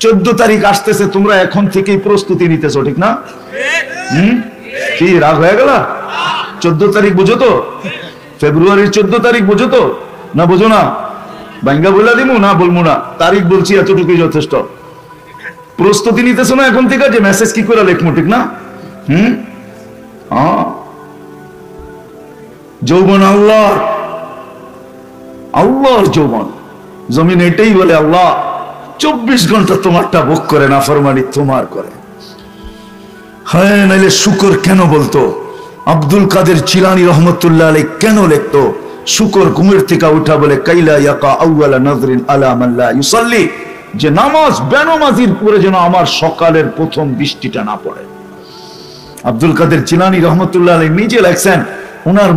14 তারিখ আসতেছে, তোমরা এখন থেকেই প্রস্তুতি নিতেছো, ঠিক না? কি রাগ হয়ে গেল? 14 তারিখ বুঝো তো? ফেব্রুয়ারির 14 তারিখ বুঝো তো? না বুঝো না? বাঙ্গা বলে দিমু না বলবো না, তারিখ বলছি, এতটুকুই যথেষ্ট। প্রস্তুতি নিতেছো না এখন থেকে, যে মেসেজ কি করে লিখবো, ঠিক না? যৌবন আল্লাহর যৌবন, জমিন এটাই বলে আল্লাহ 24 ঘন্টা তোমারটা ভোগ করে, না ফরমানি তোমার করে। হ্যাঁ, নাইলে শুকর কেন বলতো? আব্দুল কাদের জিলানী রহমতুল্লাহ আলাইহি কেন লিখতো শুকর ঘুমের থেকে উঠা বলে কাইলা ইয়াকা আউয়ালা নাযরিন আলা মান লা ইউসাল্লি, যে নামাজ বেনামাজির পরে যেন আমার সকালের প্রথম বৃষ্টিটা না পড়ে। আব্দুল কাদের জিলানী রহমতুল্লাহ আলাইহি নিজে লেখছেন, ওনার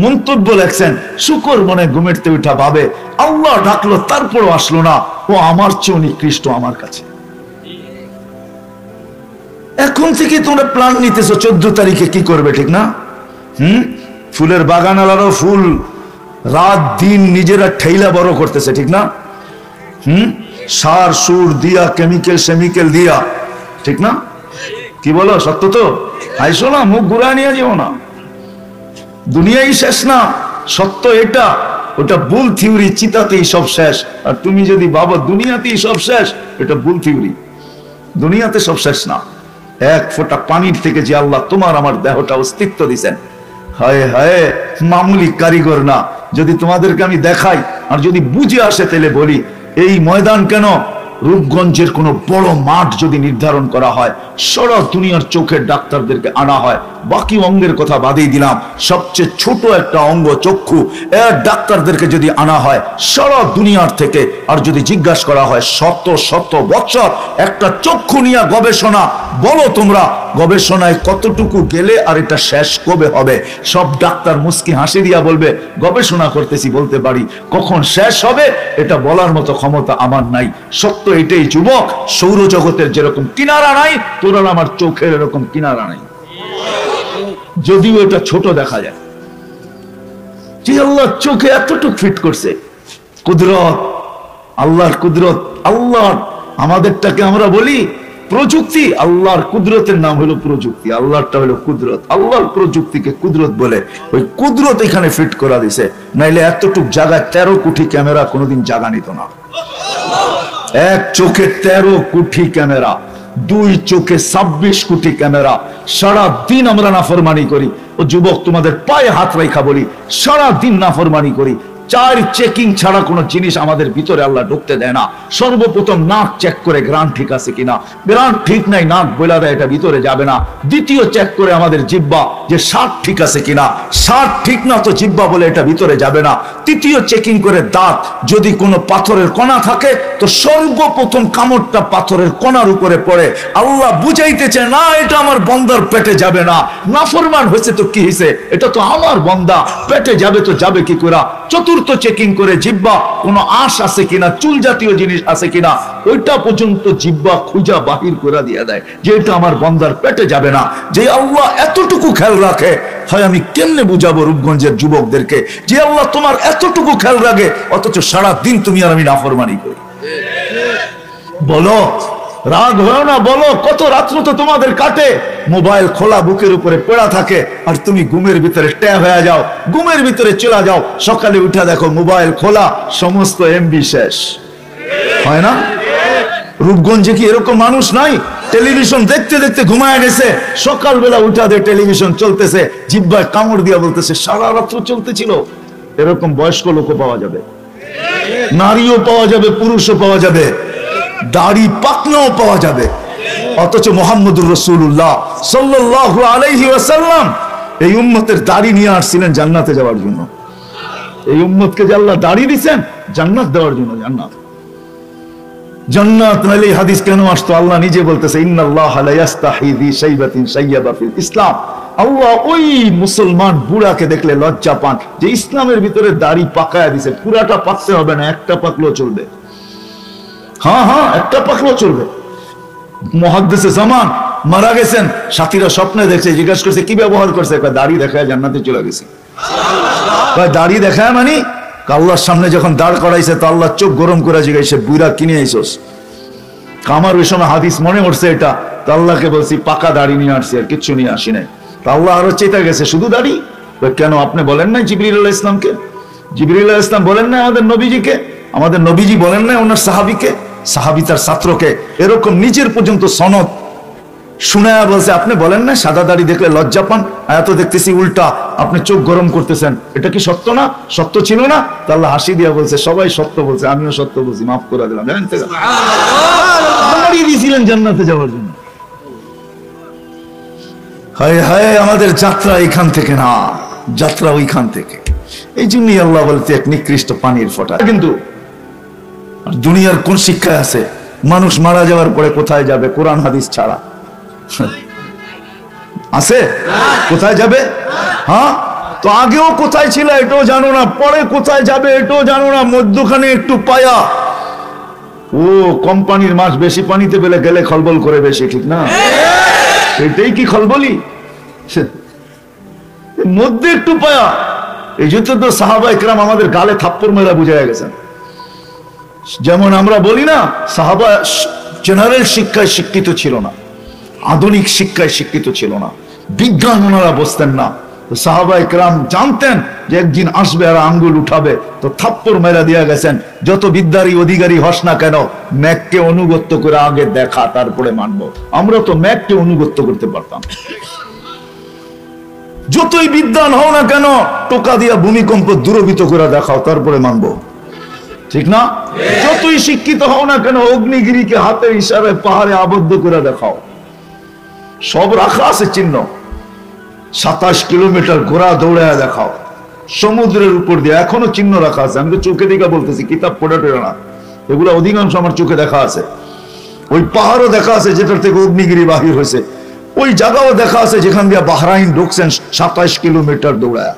মন্তব্য লেখছেন, শুকর মনে ঘুমের থেকে উঠা ভাবে আল্লাহ ডাকলো তারপরও আসলো না, ও আমার চেয়ে নিকৃষ্ট আমার কাছে। এখন থেকে তোমরা প্ল্যান নিতেছো 14 তারিখে কি করবে, ঠিক না? ফুলের বাগান আলারও ফুল রাত দিন নিজেরা ঠেইলা বড় করতেছে, ঠিক না? সার সুর দিয়া, কেমিক্যাল সেমিক্যাল দিয়া, ঠিক না? কি বলো, সত্য তো? হাইসো না, মুখ ঘুরা নিয়ে যেও না। দুনিয়াই শেষ না, সত্য এটা। ওটা ভুল থিওরি, চিতাতেই সব শেষ। আর তুমি যদি ভাবো দুনিয়াতেই সব শেষ, এটা ভুল থিওরি। দুনিয়াতে সব শেষ না। এক ফোঁটা পানির থেকে যে আল্লাহ তোমার আমার দেহটা অস্তিত্ব দিছেন, হায় হায়, মামুলি কারিগর না। যদি তোমাদেরকে আমি দেখাই আর যদি বুঝে আসে, তাহলে বলি এই ময়দান কেন? রূপগঞ্জের কোন বড় মাঠ যদি নির্ধারণ করা হয়, সারা দুনিয়ার চোখের ডাক্তারদেরকে আনা হয়, বাকি অঙ্গের কথা বাদেই দিলাম, সবচেয়ে ছোট একটা অঙ্গ চক্ষু, এর ডাক্তারদেরকে যদি আনা হয় সারা দুনিয়ার থেকে, আর যদি জিজ্ঞাসা করা হয় শত শত বছর একটা চক্ষু নিয়ে গবেষণা, বলো তোমরা গবেষণায় কতটুকু গেলে আর এটা শেষ কবে হবে? সব ডাক্তার মুস্কি হাসি দিয়া বলবে গবেষণা করতেছি, বলতে পারি কখন শেষ হবে এটা বলার মতো ক্ষমতা আমার নাই। সত্য এটাই যুবক, সৌরজগতের যেরকম কিনারা নাই, তোরা আমার চোখের এরকম কিনারা নাই, যদিও এটা ছোট দেখা যায়। যে আল্লাহ চোখে এতটুকু ফিট করছে, কুদরত, আল্লাহর কুদরত। আল্লাহ আমাদেরটাকে আমরা বলি প্রযুক্তি, আল্লাহর কুদরতের নাম হলো প্রযুক্তি, আল্লাহরটা হলো কুদরত। আল্লাহর প্রযুক্তিকে কুদরত বলে, ওই কুদরত এখানে ফিট করা দিছে, নাইলে এতটুক জায়গায় 13 কোটি ক্যামেরা কোনোদিন জায়গা নিত না। এক চোখে 13 কোটি ক্যামেরা, 2 চোখে 26 কোটি ক্যামেরা। সারা দিন আমরা নাফরমানি করি। ও যুবক, তোমাদের পায়ে হাত রেখা বলি, সারা দিন নাফরমানি করি। 4 চেকিং ছাড়া কোন জিনিস আমাদের ভিতরে আল্লাহ ঢুকতে দেয় না। সর্বপ্রথম নাক চেক করে গ্রান ঠিক আছে কিনা, গ্রান ঠিক নাই নাক বলে দেয় এটা ভিতরে যাবে না। দ্বিতীয় চেক করে আমাদের জিহ্বা, যে স্বাদ ঠিক আছে কিনা, স্বাদ ঠিক না তো জিহ্বা বলে এটা ভিতরে যাবে না। তৃতীয় চেকিং করে দাঁত, যদি কোনো পাথরের কণা থাকে তো সর্বপ্রথম কামড়টা পাথরের কণার উপরে পড়ে। আল্লাহ বুঝাইতেছে না এটা আমার বন্দার পেটে যাবে না, নাফরমান হয়েছে তো কি হয়েছে, এটা তো আমার বন্দা, পেটে যাবে তো যাবে কি করে। চতুর্থ চেকিং করে জিহ্বা, কোনো আঁশ আছে কিনা, চুল জাতীয় জিনিস আছে কিনা, ওইটা পর্যন্ত জিহ্বা খুঁজা বাহির করে দিয়ে দেয় যে এটা আমার বন্দার পেটে যাবে না। যে আল্লাহ এতটুকু খেয়াল রাখে, হয় আমি কেমনে বুঝাবো রূপগঞ্জের যুবকদেরকে যে আল্লাহ তোমার এতটুকু খেয়াল রাখে, অথচ সারা দিন তুমি আর আমি নাফরমানি করি। বলো, রাগ হয় না? বলো, কত রাত্র তো তোমাদের কাটে, মোবাইল খোলা বুকের উপরে পড়া থাকে, আর তুমি ঘুমের ভিতরে ট্যাব হয়ে যাও, ঘুমের ভিতরে চলে যাও, সকালে উঠে দেখো মোবাইল খোলা, সমস্ত এমবি শেষ। হয় না? রূপগঞ্জে কি এরকম মানুষ নাই? টেলিভিশন দেখতে দেখতে ঘুমায় গেছে, সকালবেলা উঠা দিয়ে টেলিভিশন চলতেছে, জিহ্বায় কামড় দিয়া বলতেছে সারা রাত্র চলতেছিল। এরকম বয়স্ক লোকও পাওয়া যাবে, নারীও পাওয়া যাবে, পুরুষও পাওয়া যাবে, দাড়ি পাকনাও পাওয়া যাবে। অথচ মুহাম্মদুর রাসূলুল্লাহ সাল্লাল্লাহু আলাইহি ওয়াসাল্লাম এই উম্মতের দাড়ি নিয়ে আসছিলেন জান্নাতে যাওয়ার জন্য। এই উম্মতকে যে আল্লাহ দাড়ি দিয়েছেন জান্নাত দেওয়ার জন্য। জান্নাত নাইলে হাদিস কেন আসতো? আল্লাহ নিজে বলতেছে ইন্নাল্লাহা লা ইস্তাহি বি শাইবাতিন শাইয়াবা ফিল ইসলাম। আল্লাহ ওই মুসলমান বুড়াকে দেখলে লজ্জা পান যে ইসলামের ভিতরে দাড়ি পাকায়া দিছে। পুরাটা পাকতে হবে না, একটা পাকলেও চলবে। হ্যাঁ, একটা পাকলেও চলবে। মুহাদ্দিসে জামান মারা গেছেন, সাথীরা স্বপ্নে দেখছে, জিজ্ঞাসা করছে কি ব্যবহার করছে, দাড়ি দেখায় জান্নাতে চলে গেছে। দাড়ি দেখায় মানে আল্লাহর সামনে যখন দাঁড় করাইছে তো আল্লাহ চোখ গরম করে জিজ্ঞাসা, বুইরা কিনে আইছস? আমার ওই সময় হাদিস মনে পড়ছে এটা, তো আল্লাহকে বলছি পাকা দাড়ি নিয়ে আসছি, আর কিচ্ছু নিয়ে আসি নাই। তা আল্লাহ আরো চেতা গেছে, শুধু দাড়ি? কেন আপনি বলেন নাই জিবরিল আলাইহিস সালামকে? জিবরিল আলাইহিস সালাম বলেন নাই আমাদের নবীজিকে? আমাদের নবীজি বলেন নাই ওনার সাহাবীকে, সাহাবী তার ছাত্রকে? এরকম নিজের পর্যন্ত সনদ শুনায়া বলছে, আপনি বলেন না সাদা দাড়ি দেখলে লজ্জা পান, এত দেখতেছি উল্টা আপনি চোখ গরম করতেছেন, এটা কি সত্য না? সত্য ছিল না? তা আল্লাহ হাসি দিয়া বলছে, সবাই সত্য বলছে, আমিও সত্য বলছি, মাফ করে দিলাম। দিয়েছিলেন জান্নাতে যাওয়ার জন্য। হায় হায়, আমাদের যাত্রা এখান থেকে না, যাত্রা ওইখান থেকে। এই জন্যই আল্লাহ বলতে এক নিকৃষ্ট পানির ফোঁটা। কিন্তু দুনিয়ার কোন শিক্ষায় আছে মানুষ মারা যাওয়ার পরে কোথায় যাবে কোরআন হাদিস ছাড়া? আছে? কোথায় যাবে? হ্যাঁ, তো আগেও কোথায় ছিল এটাও জানো না, পরে কোথায় যাবে এটাও জানো না, মধ্যখানে একটু পায়া। ও কোম্পানির মাছ বেশি পানিতে পেলে গেলে খলবল করে বেশি, ঠিক না? এটাই কি খলবলি? মধ্যে একটু পায়া। এই জন্য তো সাহাবা ইকরাম আমাদের গালে থাপ্পড় মেরা বুঝাইয়া গেছেন। যেমন আমরা বলি না, সাহাবা জেনারেল শিক্ষায় শিক্ষিত ছিল না, আধুনিক শিক্ষায় শিক্ষিত ছিল না, বিজ্ঞান ওনারা বুঝতেন না। তো সাহাবা ইকরাম জানতেন যে একদিন আসবে আর আঙ্গুল উঠাবে, তো থাপ্পড় মেরা দিয়া গেছেন। যত বিদ্যারই অধিকারী হস না কেন, ম্যাককে অনুগত্য করে আগে দেখা, তারপরে মানবো। আমরা তো ম্যাককে অনুগত্য করতে পারতাম। যতই বিদ্যান হও না কেন, টোকা দিয়া ভূমিকম্প দূরভীত করে দেখাও, তারপরে মানবো, ঠিক না? যতই শিক্ষিত হও না কেন, অগ্নিগিরিকে হাতের ইশারায় পাহাড়ে আবদ্ধ করে দেখাও, সব রাখা আছে চিহ্ন। 27 কিলোমিটার ঘোড়া দৌড়ায় দেখাও, সমুদ্রের উপর দিয়ে এখনো চিহ্ন রাখা আছে। আমি তো চোখে দেখা বলতেছি, কিতাব পড়ে টেরা না, এগুলো অধিকাংশ আমার চোখে দেখা আছে। ওই পাহাড়ও দেখা আছে যেটার থেকে অগ্নিগিরি বাহির হয়েছে, ওই জায়গাও দেখা আছে যেখান দিয়ে বাহরাইন ঢুকছেন 27 কিলোমিটার দৌড়ায়।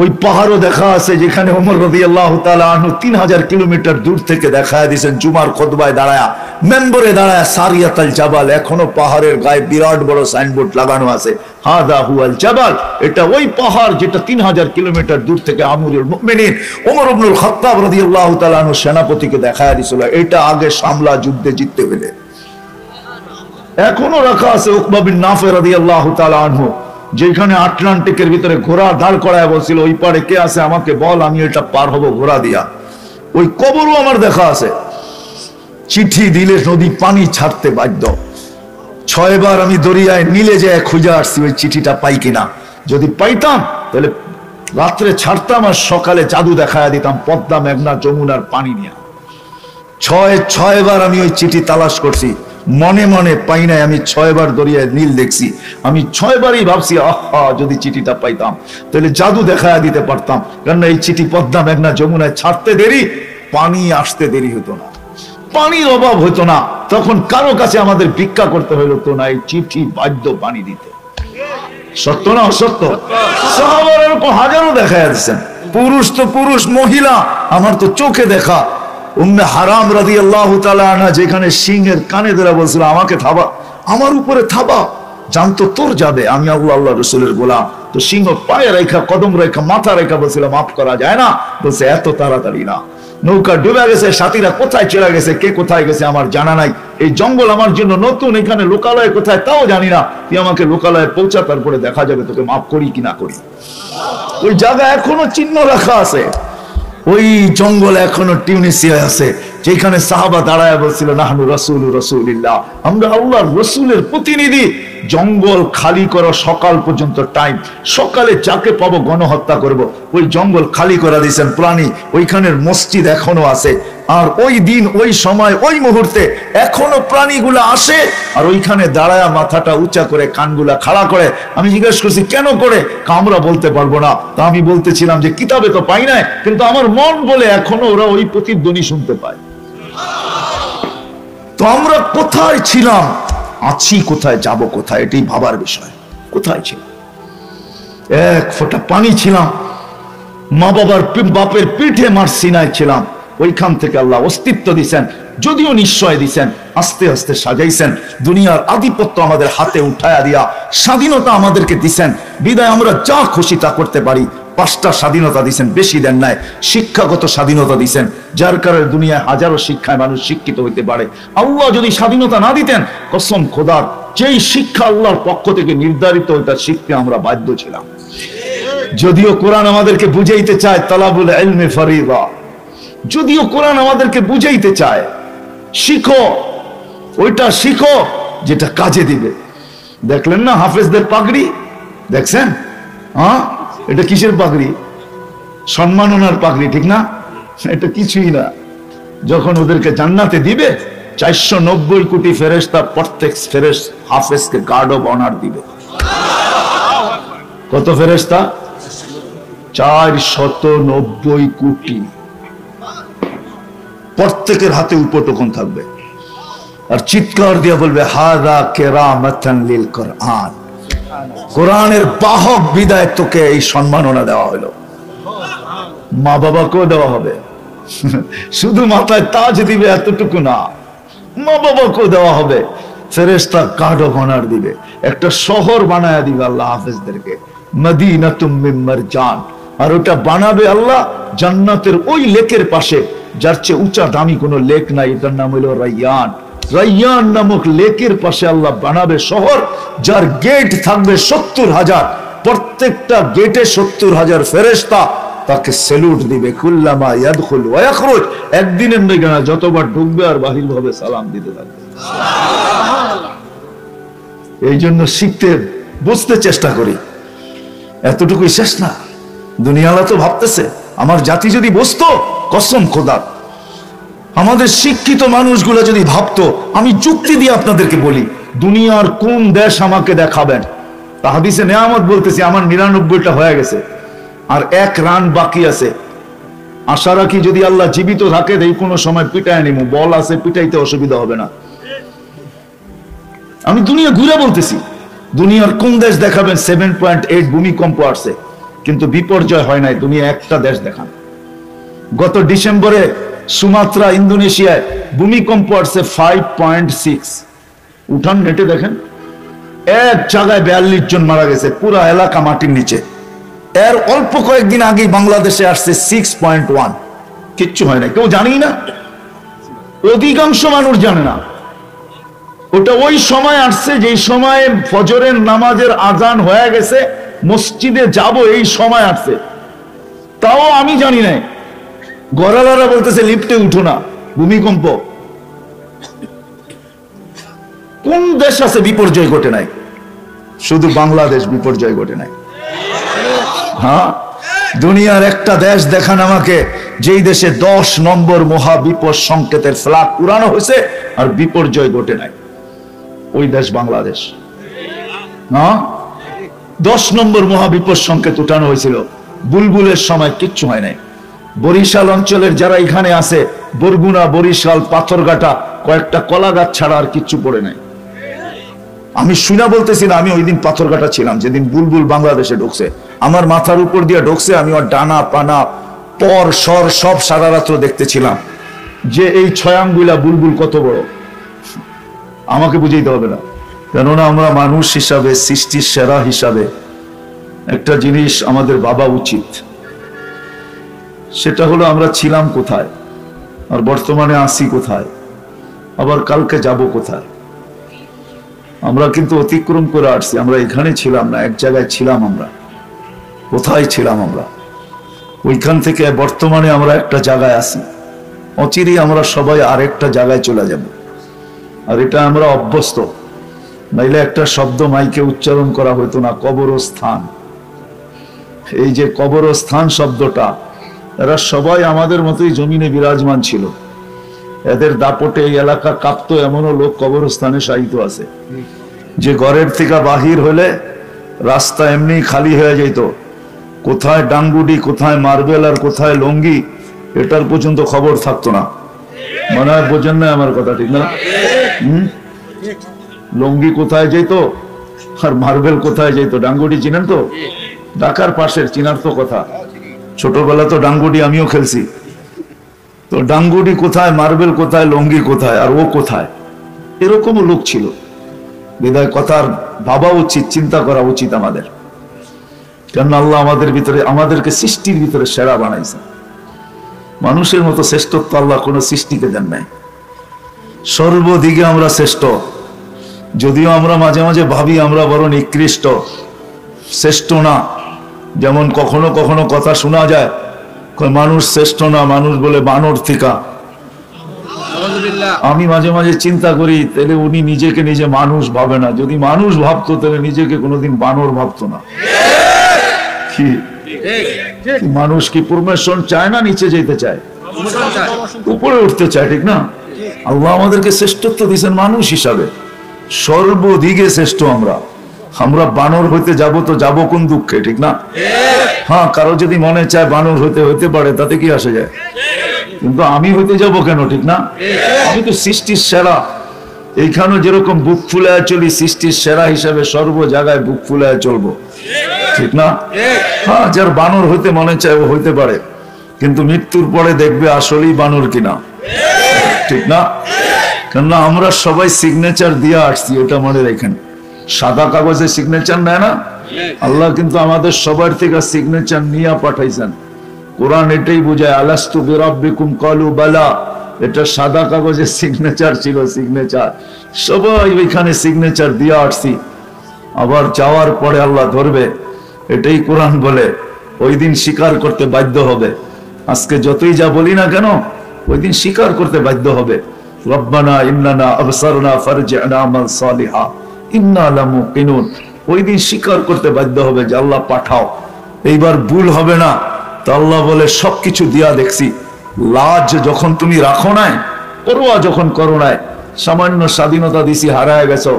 ওই পাহাড়ও দেখা আছে যেখানে ওমর রাদিয়াল্লাহু তাআলা আনহু 3000 কিলোমিটার দূর থেকে দেখায় দিয়েছেন জুমার খুতবায় দাঁড়ায়া, মেম্বরে দাঁড়ায়া, সারিয়াতুল জাবাল। এখনো পাহাড়ের গায়ে বিরাট বড় সাইনবোর্ড লাগানো আছে, হাদা হুয়াল জাবাল। এটা ওই পাহাড় যেটা 3000 কিলোমিটার দূর থেকে আমিরুল মুমিনিন ওমর ইবনুল খাত্তাব রাদিয়াল্লাহু তাআলা আনহু সেনাপতিকে দেখায় দিয়েছিল, এটা আগে সামলা যুদ্ধে জিততে হলে। এখনো রাখা আছে উকবা বিন নাফি রাদিয়াল্লাহু তাআলা আনহু, যেখানে আটলান্টিকের ভিতরে ঘোড়া দাঁড় করায় বলছিল, ওই পারে কে আছে আমাকে বল, আমি এটা পার হব ঘোড়া দিয়া। ওই কবরও আমার দেখা আছে। চিঠি দিলে নদী পানি ছাড়তে বাধ্য। 6 বার আমি দরিয়ায় নীলে যেয়ে খুঁজে আসছি ওই চিঠিটা পাই কিনা। যদি পাইতাম তাহলে রাত্রে ছাড়তাম আর সকালে জাদু দেখায় দিতাম পদ্মা, মেঘনা, যমুনার পানি নিয়ে। 6 বার আমি ওই চিঠি তালাশ করছি, মনে মনে পাই নাই। আমি 6 বার দরিয়ায় নীল দেখছি। আমি 6 বারই ভাবছি, আহা যদি চিঠিটা পাইতাম তাহলে জাদু দেখায় দিতে পারতাম। কারণ এই চিঠি পদ্মা, মেঘনা, যমুনায় ছাড়তে দেরি, পানি আসতে দেরি হতো না, পানির অভাব হতো না। তখন কারো কাছে আমাদের ভিক্ষা করতে হতো না, এই চিঠি বাধ্য পানি দিতে। সত্য না অসত্য? সাহাবারা এরকম হাজারো দেখায় দিচ্ছেন। পুরুষ তো পুরুষ, মহিলা আমার তো চোখে দেখা। উম্মে হারাম রাদিয়াল্লাহু তাআলা আনহা যেখানে সিংহের কানে ধরে বলছিল, আমাকে থাবা, আমার উপরে থাবা, জানতো তোর যাবে, আমি আল্লাহ রাসূলের গোলাম। তো সিংহ পায়ে রেখা, কদম রেখা, মাথা রেখা বলছিল, মাফ করা যায় না। বলছে এত তাড়াতাড়ি না, নৌকা ডুবে গেছে, সাথীরা কোথায় চলে গেছে, কে কোথায় গেছে আমার জানা নাই। এই জঙ্গল আমার জন্য নতুন, এখানে লোকালয় কোথায় তাও জানি না। তুই আমাকে লোকালয়ে পৌঁছা, তারপরে দেখা যাবে তোকে মাফ করি কি না করি। ওই জায়গা এখনো চিহ্ন রাখা আছে। ওই জঙ্গল এখনো টিউনিসিয়ায় আছে, যেখানে সাহাবা দাঁড়ায় বলছিল, নাহনু রাসূলু রাসূলিল্লাহ, আমরা আল্লাহর রাসূলের প্রতিনিধি। জঙ্গল খালি করো সকাল পর্যন্ত টাইম, সকালে যাকে পাবো গণহত্যা করব। ওই জঙ্গল খালি করে দিয়েছেন প্রাণী। ওইখানের মসজিদ এখনো আছে, আর ওই দিন, ওই সময়, ওই মুহূর্তে এখনো প্রাণীগুলা আসে, আর ওইখানে দাঁড়ায় মাথাটা উঁচা করে, কানগুলা খাড়া করে। আমি জিজ্ঞেস করছি কেন করে? আমরা বলতে পারবো না। তা আমি বলতেছিলাম যে কিতাবে তো পাই নাই, কিন্তু আমার মন বলে এখনো ওরা ওই প্রতিধ্বনি শুনতে পায়। তো আমরা কোথায় ছিলাম, আছি কোথায়, যাব কোথায়, এটাই ভাবার বিষয়। কোথায় ছিলাম? এক ফোঁটা পানি ছিলাম, মা বাবার বাপের পিঠে মার সিনায় ছিলাম। ওইখান থেকে আল্লাহ অস্তিত্ব দিছেন, যদিও নিশ্চয় দিছেন, আস্তে আস্তে সাজাইছেন। দুনিয়ার আধিপত্য আমাদের হাতে উঠায়া দিয়া স্বাধীনতা আমাদেরকে দিছেন, বিদায় আমরা যা খুশি তা করতে পারি। 5টা স্বাধীনতা দিয়েছেন, বেশি দেন নাই। শিক্ষাগত স্বাধীনতা দিয়েছেন, যার কারণে দুনিয়ায় হাজারো শিক্ষায় মানুষ শিক্ষিত হইতে পারে। আল্লাহ যদি স্বাধীনতা না দিতেন, কসম খোদার, যেই শিক্ষা আল্লাহর পক্ষ থেকে নির্ধারিত ওইটা শিখতে আমরা বাধ্য ছিলাম। যদিও কোরআন আমাদেরকে বুঝাইতে চায় তালাবুল ইলমি ফরিদা, যদিও কোরআন আমাদেরকে বুঝাইতে চায় শিখো, ওইটা শিখো যেটা কাজে দিবে। দেখলেন না হাফেজদের পাগড়ি, দেখছেন? হ্যাঁ, এটা কিসের পাগড়ি? সম্মাননার পাগড়ি, ঠিক না? এটা কিছুই না। যখন ওদেরকে জান্নাতে দিবে, 490 কোটি ফেরেশতা প্রত্যেক হাফেজকে গার্ড অফ অনার দিবে। কত ফেরেশতা? 490 কোটি। প্রত্যেকের হাতে উপটোকন থাকবে, আর চিৎকার দিয়ে বলবে হাদা কেরামাতান লিল কোরআন। কোরআনের বাহক বিদায় তোকে এই সম্মাননা দেওয়া হলো। মা বাবাকেও দেওয়া হবে, শুধু মাথায় তাজ দিবে এতটুকু না, মা বাবাকেও দেওয়া হবে। ফেরেশতা গার্ড অফ অনার দিবে, একটা শহর বানায়া দিবে আল্লাহ হাফেজদেরকে, মদিনাতুম মিন মারজান। আর ওটা বানাবে আল্লাহ জান্নাতের ওই লেকের পাশে, যার চেয়ে উঁচা দামি কোনো লেক নাই, এটার নাম হলো রাইয়ান। রাইয়ান নামক লেকের পাশে আল্লাহ বানাবে শহর, যার গেট থাকবে 70,000। প্রত্যেকটা গেটে 70,000 ফেরেশতা তাকে স্যালুট দিবে। কুল্লামা ইয়াদখুল ওয়া ইয়াখরুজ, একদিনের নয়, যতবার ঢুকবে আর বাহির হবে সালাম দিতে থাকবে। এই জন্য শিখতে বুঝতে চেষ্টা করি, এতটুকুই শেষ না। দুনিয়ালা তো ভাবতেছে আমার জাতি যদি বুঝতো, কসম খোদা, আমাদের শিক্ষিত মানুষগুলো যদি ভাবতো, আমি যুক্তি দিয়ে আপনাদেরকে বলি, দুনিয়ার কোন দেশ আমাকে দেখাবেন? হাদিসে নেয়ামত বলতেছি, আমার 99টা হয়ে গেছে, আর 1 রান বাকি আছে। আশা রাখি যদি আল্লাহ জীবিত থাকে, এই কোনো সময় পিটায় নিব, বল আছে, পিটাইতে অসুবিধা হবে না। আমি দুনিয়া ঘুরে বলতেছি, দুনিয়ার কোন দেশ দেখাবেন 7.8 ভূমিকম্প আসছে, কিন্তু বিপর্যয় হয় নাই। দুনিয়া একটা দেশ দেখান। গত ডিসেম্বরে সুমাত্রা ইন্দোনেশিয়ায় ভূমিকম্প আসছে 5.6। উঠান নেটে দেখেন, এক জায়গায় 42 জন মারা গেছে, পুরা এলাকা মাটির নিচে। এর অল্প কয়েকদিন আগে বাংলাদেশে আসছে 6.1, কিচ্ছু হয় না, কেউ জানি না, অধিকাংশ মানুষ জানে না। ওটা ওই সময় আসছে যেই সময়ে ফজরের নামাজের আজান হয়ে গেছে, মসজিদে যাব এই সময় আসছে, তাও আমি জানি না। গড়ালারা বলতেছে লিফটে উঠো না, ভূমিকম্প। কোন দেশ আছে বিপর্যয় ঘটে নাই? শুধু বাংলাদেশ বিপর্যয় ঘটে নাই। হ্যাঁ, দুনিয়ার একটা দেশ দেখান আমাকে যেই দেশে 10 নম্বর মহাবিপদ সংকেতের ফ্ল্যাগ উড়ানো হয়েছে আর বিপর্যয় ঘটে নাই। ওই দেশ বাংলাদেশ। না, 10 নম্বর মহাবিপদ সংকেত উঠানো হয়েছিল, বুলবুলের সময় কিচ্ছু হয় নাই। বরিশাল অঞ্চলের যারা এখানে আছে, বরগুনা, বরিশাল, পাথরঘাটা, কয়েকটা কলা গাছ ছাড়া আর কিচ্ছু পড়ে নাই। আমি শুনা বলতেছি না, আমি ওই দিন পাথরঘাটা ছিলাম যেদিন বুলবুল বাংলাদেশে ঢুকছে। আমার মাথার উপর দিয়ে ঢুকছে, আমি ওর ডানা পানা পর সর সব সারা রাত্র দেখতেছিলাম যে এই 6 আঙ্গুলা বুলবুল কত বড়। আমাকে বুঝাইতে হবে না, কেননা আমরা মানুষ হিসাবে, সৃষ্টির সেরা হিসাবে একটা জিনিস আমাদের ভাবা উচিত, সেটা হলো আমরা ছিলাম কোথায়, আর বর্তমানে আছি কোথায়, আবার কালকে যাব কোথায়। আমরা কিন্তু অতিক্রম করে আসছি, আমরা এখানে ছিলাম না, এক জায়গায় ছিলাম। আমরা কোথায় ছিলাম? আমরা ওইখান থেকে বর্তমানে আমরা একটা জায়গায় আছি, অচিরেই আমরা সবাই আরেকটা জায়গায় চলে যাব। আর এটা আমরা অভ্যস্ত, নাইলে একটা শব্দ মাইকে উচ্চারণ করা হতো না, কবরস্থান। এই যে কবরস্থান শব্দটা, এরা সবাই আমাদের মতোই জমিনে বিরাজমান ছিল। এদের দাপটে এই এলাকা কাঁপতো, এমনও লোক কবরস্থানে শায়িত আছে যে ঘরের থেকে বাহির হলে রাস্তা এমনি খালি হয়ে যেত। কোথায় ডাঙ্গুডি, কোথায় মার্বেল আর কোথায় লঙ্গি, এটার পর্যন্ত খবর থাকতো না। মনে হয় বোঝেন না আমার কথা, ঠিক না? লঙ্গি কোথায় যেত আর মার্বেল কোথায় যেত? ডাঙ্গুডি চিনেন তো? ঢাকার পাশের, চিনার তো কথা। ছোটবেলা তো ডাঙ্গুডি আমিও খেলছি। তো ডাঙ্গুডি কোথায়, মার্বেল কোথায়, লঙ্গি কোথায়, আর ও কোথায়, এরকমও লোক ছিল। বিদায় কথার ভাবা উচিত, চিন্তা করা উচিত আমাদের। কেন আল্লাহ আমাদের ভিতরে, আমাদেরকে সৃষ্টির ভিতরে সেরা বানাইছেন। মানুষের মতো শ্রেষ্ঠত্ব আল্লাহ কোনো সৃষ্টিকে দেন নাই। সর্বদিকে আমরা শ্রেষ্ঠ, যদিও আমরা মাঝে মাঝে ভাবি আমরা বড় নিকৃষ্ট, শ্রেষ্ঠ না। যেমন কখনো কখনো কথা শোনা যায়, মানুষ শ্রেষ্ঠ না, মানুষ বলে বানর থিকা। আমি মাঝে মাঝে চিন্তা করি, তাহলে উনি নিজেকে নিজে মানুষ ভাবে না। যদি মানুষ ভাবতো তাহলে নিজেকে কোনোদিন বানর ভাবতো না। কি মানুষ কি প্রমোশন চায় না নিচে যেতে চায়? উপরে উঠতে চায়, ঠিক না? আল্লাহ আমাদেরকে শ্রেষ্ঠত্ব দিয়েছেন মানুষ হিসাবে, সর্বদিকে শ্রেষ্ঠ। আমরা বানর হইতে যাব তো যাব কোন দুঃখে, ঠিক না? হ্যাঁ, কারো যদি মনে চায় বানর হইতে পারে, তাতে কি আসে যায়? কিন্তু আমি হইতে যাব কেন, ঠিক না? আমি তো সৃষ্টির সেরা। এইখানে যেরকম বুক ফুলায় চলি, সৃষ্টির সেরা হিসাবে সর্ব জায়গায় বুক ফুলায় চলবো, ঠিক না? হ্যাঁ, যার বানর হইতে মনে চায় ও হইতে পারে, কিন্তু মৃত্যুর পরে দেখবে আসলেই বানর কিনা, ঠিক না? কেননা আমরা সবাই সিগনেচার দিয়ে আসছি, ওটা মনে রাখেন। সাদা কাগজে সিগনেচার নেয় না আল্লাহ, কিন্তু আমাদের সবার থেকে সিগনেচার নিয়ে পাঠাইছেন। কোরআন এটাই বোঝায়, আলাস্তু বিরাব্বিকুম ক্বালু বালা। এটা সাদা কাগজে সিগনেচার ছিল, সিগনেচার। সবাই ওইখানে সিগনেচার দিয়ে আসছি। আবার যাওয়ার পরে আল্লাহ ধরবে, এটাই কোরআন বলে। ওই দিন স্বীকার করতে বাধ্য হবে। আজকে যতই যা বলি না কেন, ওই দিন স্বীকার করতে বাধ্য হবে। রব্বানা ইন্নানা আবসারনা ফারজি'না আমাল সালিহা ইন্না লামুকিনুন। ওই দিন স্বীকার করতে বাধ্য হবে যে আল্লাহ পাঠাও, এইবার ভুল হবে না। তো আল্লাহ বলে সবকিছু দিয়া দেখছি। লাজ যখন তুমি রাখো নাই, পরোয়া যখন করো নাই, সামান্য স্বাধীনতা দিছি, হারায় গেছো।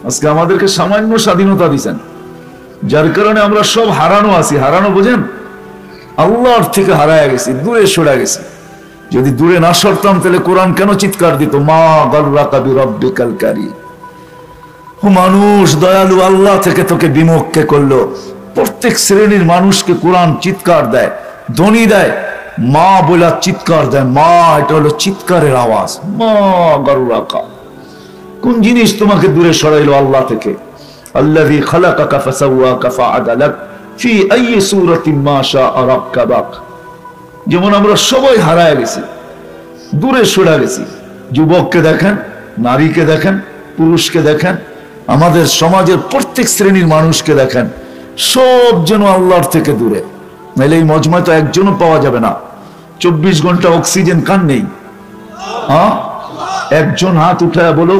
আজকে আমাদেরকে সামান্য স্বাধীনতা দিছেন, যার কারণে আমরা সব হারানো আছি। হারানো বোঝেন? আল্লাহর থেকে হারায় গেছি, দূরে সরে গেছি। যদি দূরে না সরতাম তাহলে কোরআন কেন চিৎকার দিত, মা গাররাকা বিরাব্বিকাল কারীম। ও মানুষ, দয়ালু আল্লাহ থেকে তোকে বিমুখ কে করলো? প্রত্যেক শ্রেণীর মানুষকে কোরআন চিৎকার দেয়, ধ্বনি দেয়, মা বলে চিৎকার দেয়। মা, এটা হলো চিৎকারের আওয়াজ। মা গাররাকা, কোন জিনিস তোমাকে দূরে সরাইলো আল্লাহ থেকে? আল্লাযী খালাকাকা ফাসাওয়াকা ফাআদালাক ফি আইয়ি সূরাতিন মা শাআ রাক্কাবাক। যেমন আমরা সবাই হারায় গেছি, দূরে সরে গেছি। যুবককে দেখেন, নারীকে দেখেন, পুরুষকে দেখেন, আমাদের সমাজের প্রত্যেক শ্রেণীর মানুষকে দেখেন, সব যেন আল্লাহর থেকে দূরে। নাইলে এই মজমায় তো একজনও পাওয়া যাবে না। 24 ঘন্টা অক্সিজেন কার নেই? হ্যাঁ, একজন হাত উঠায় বলো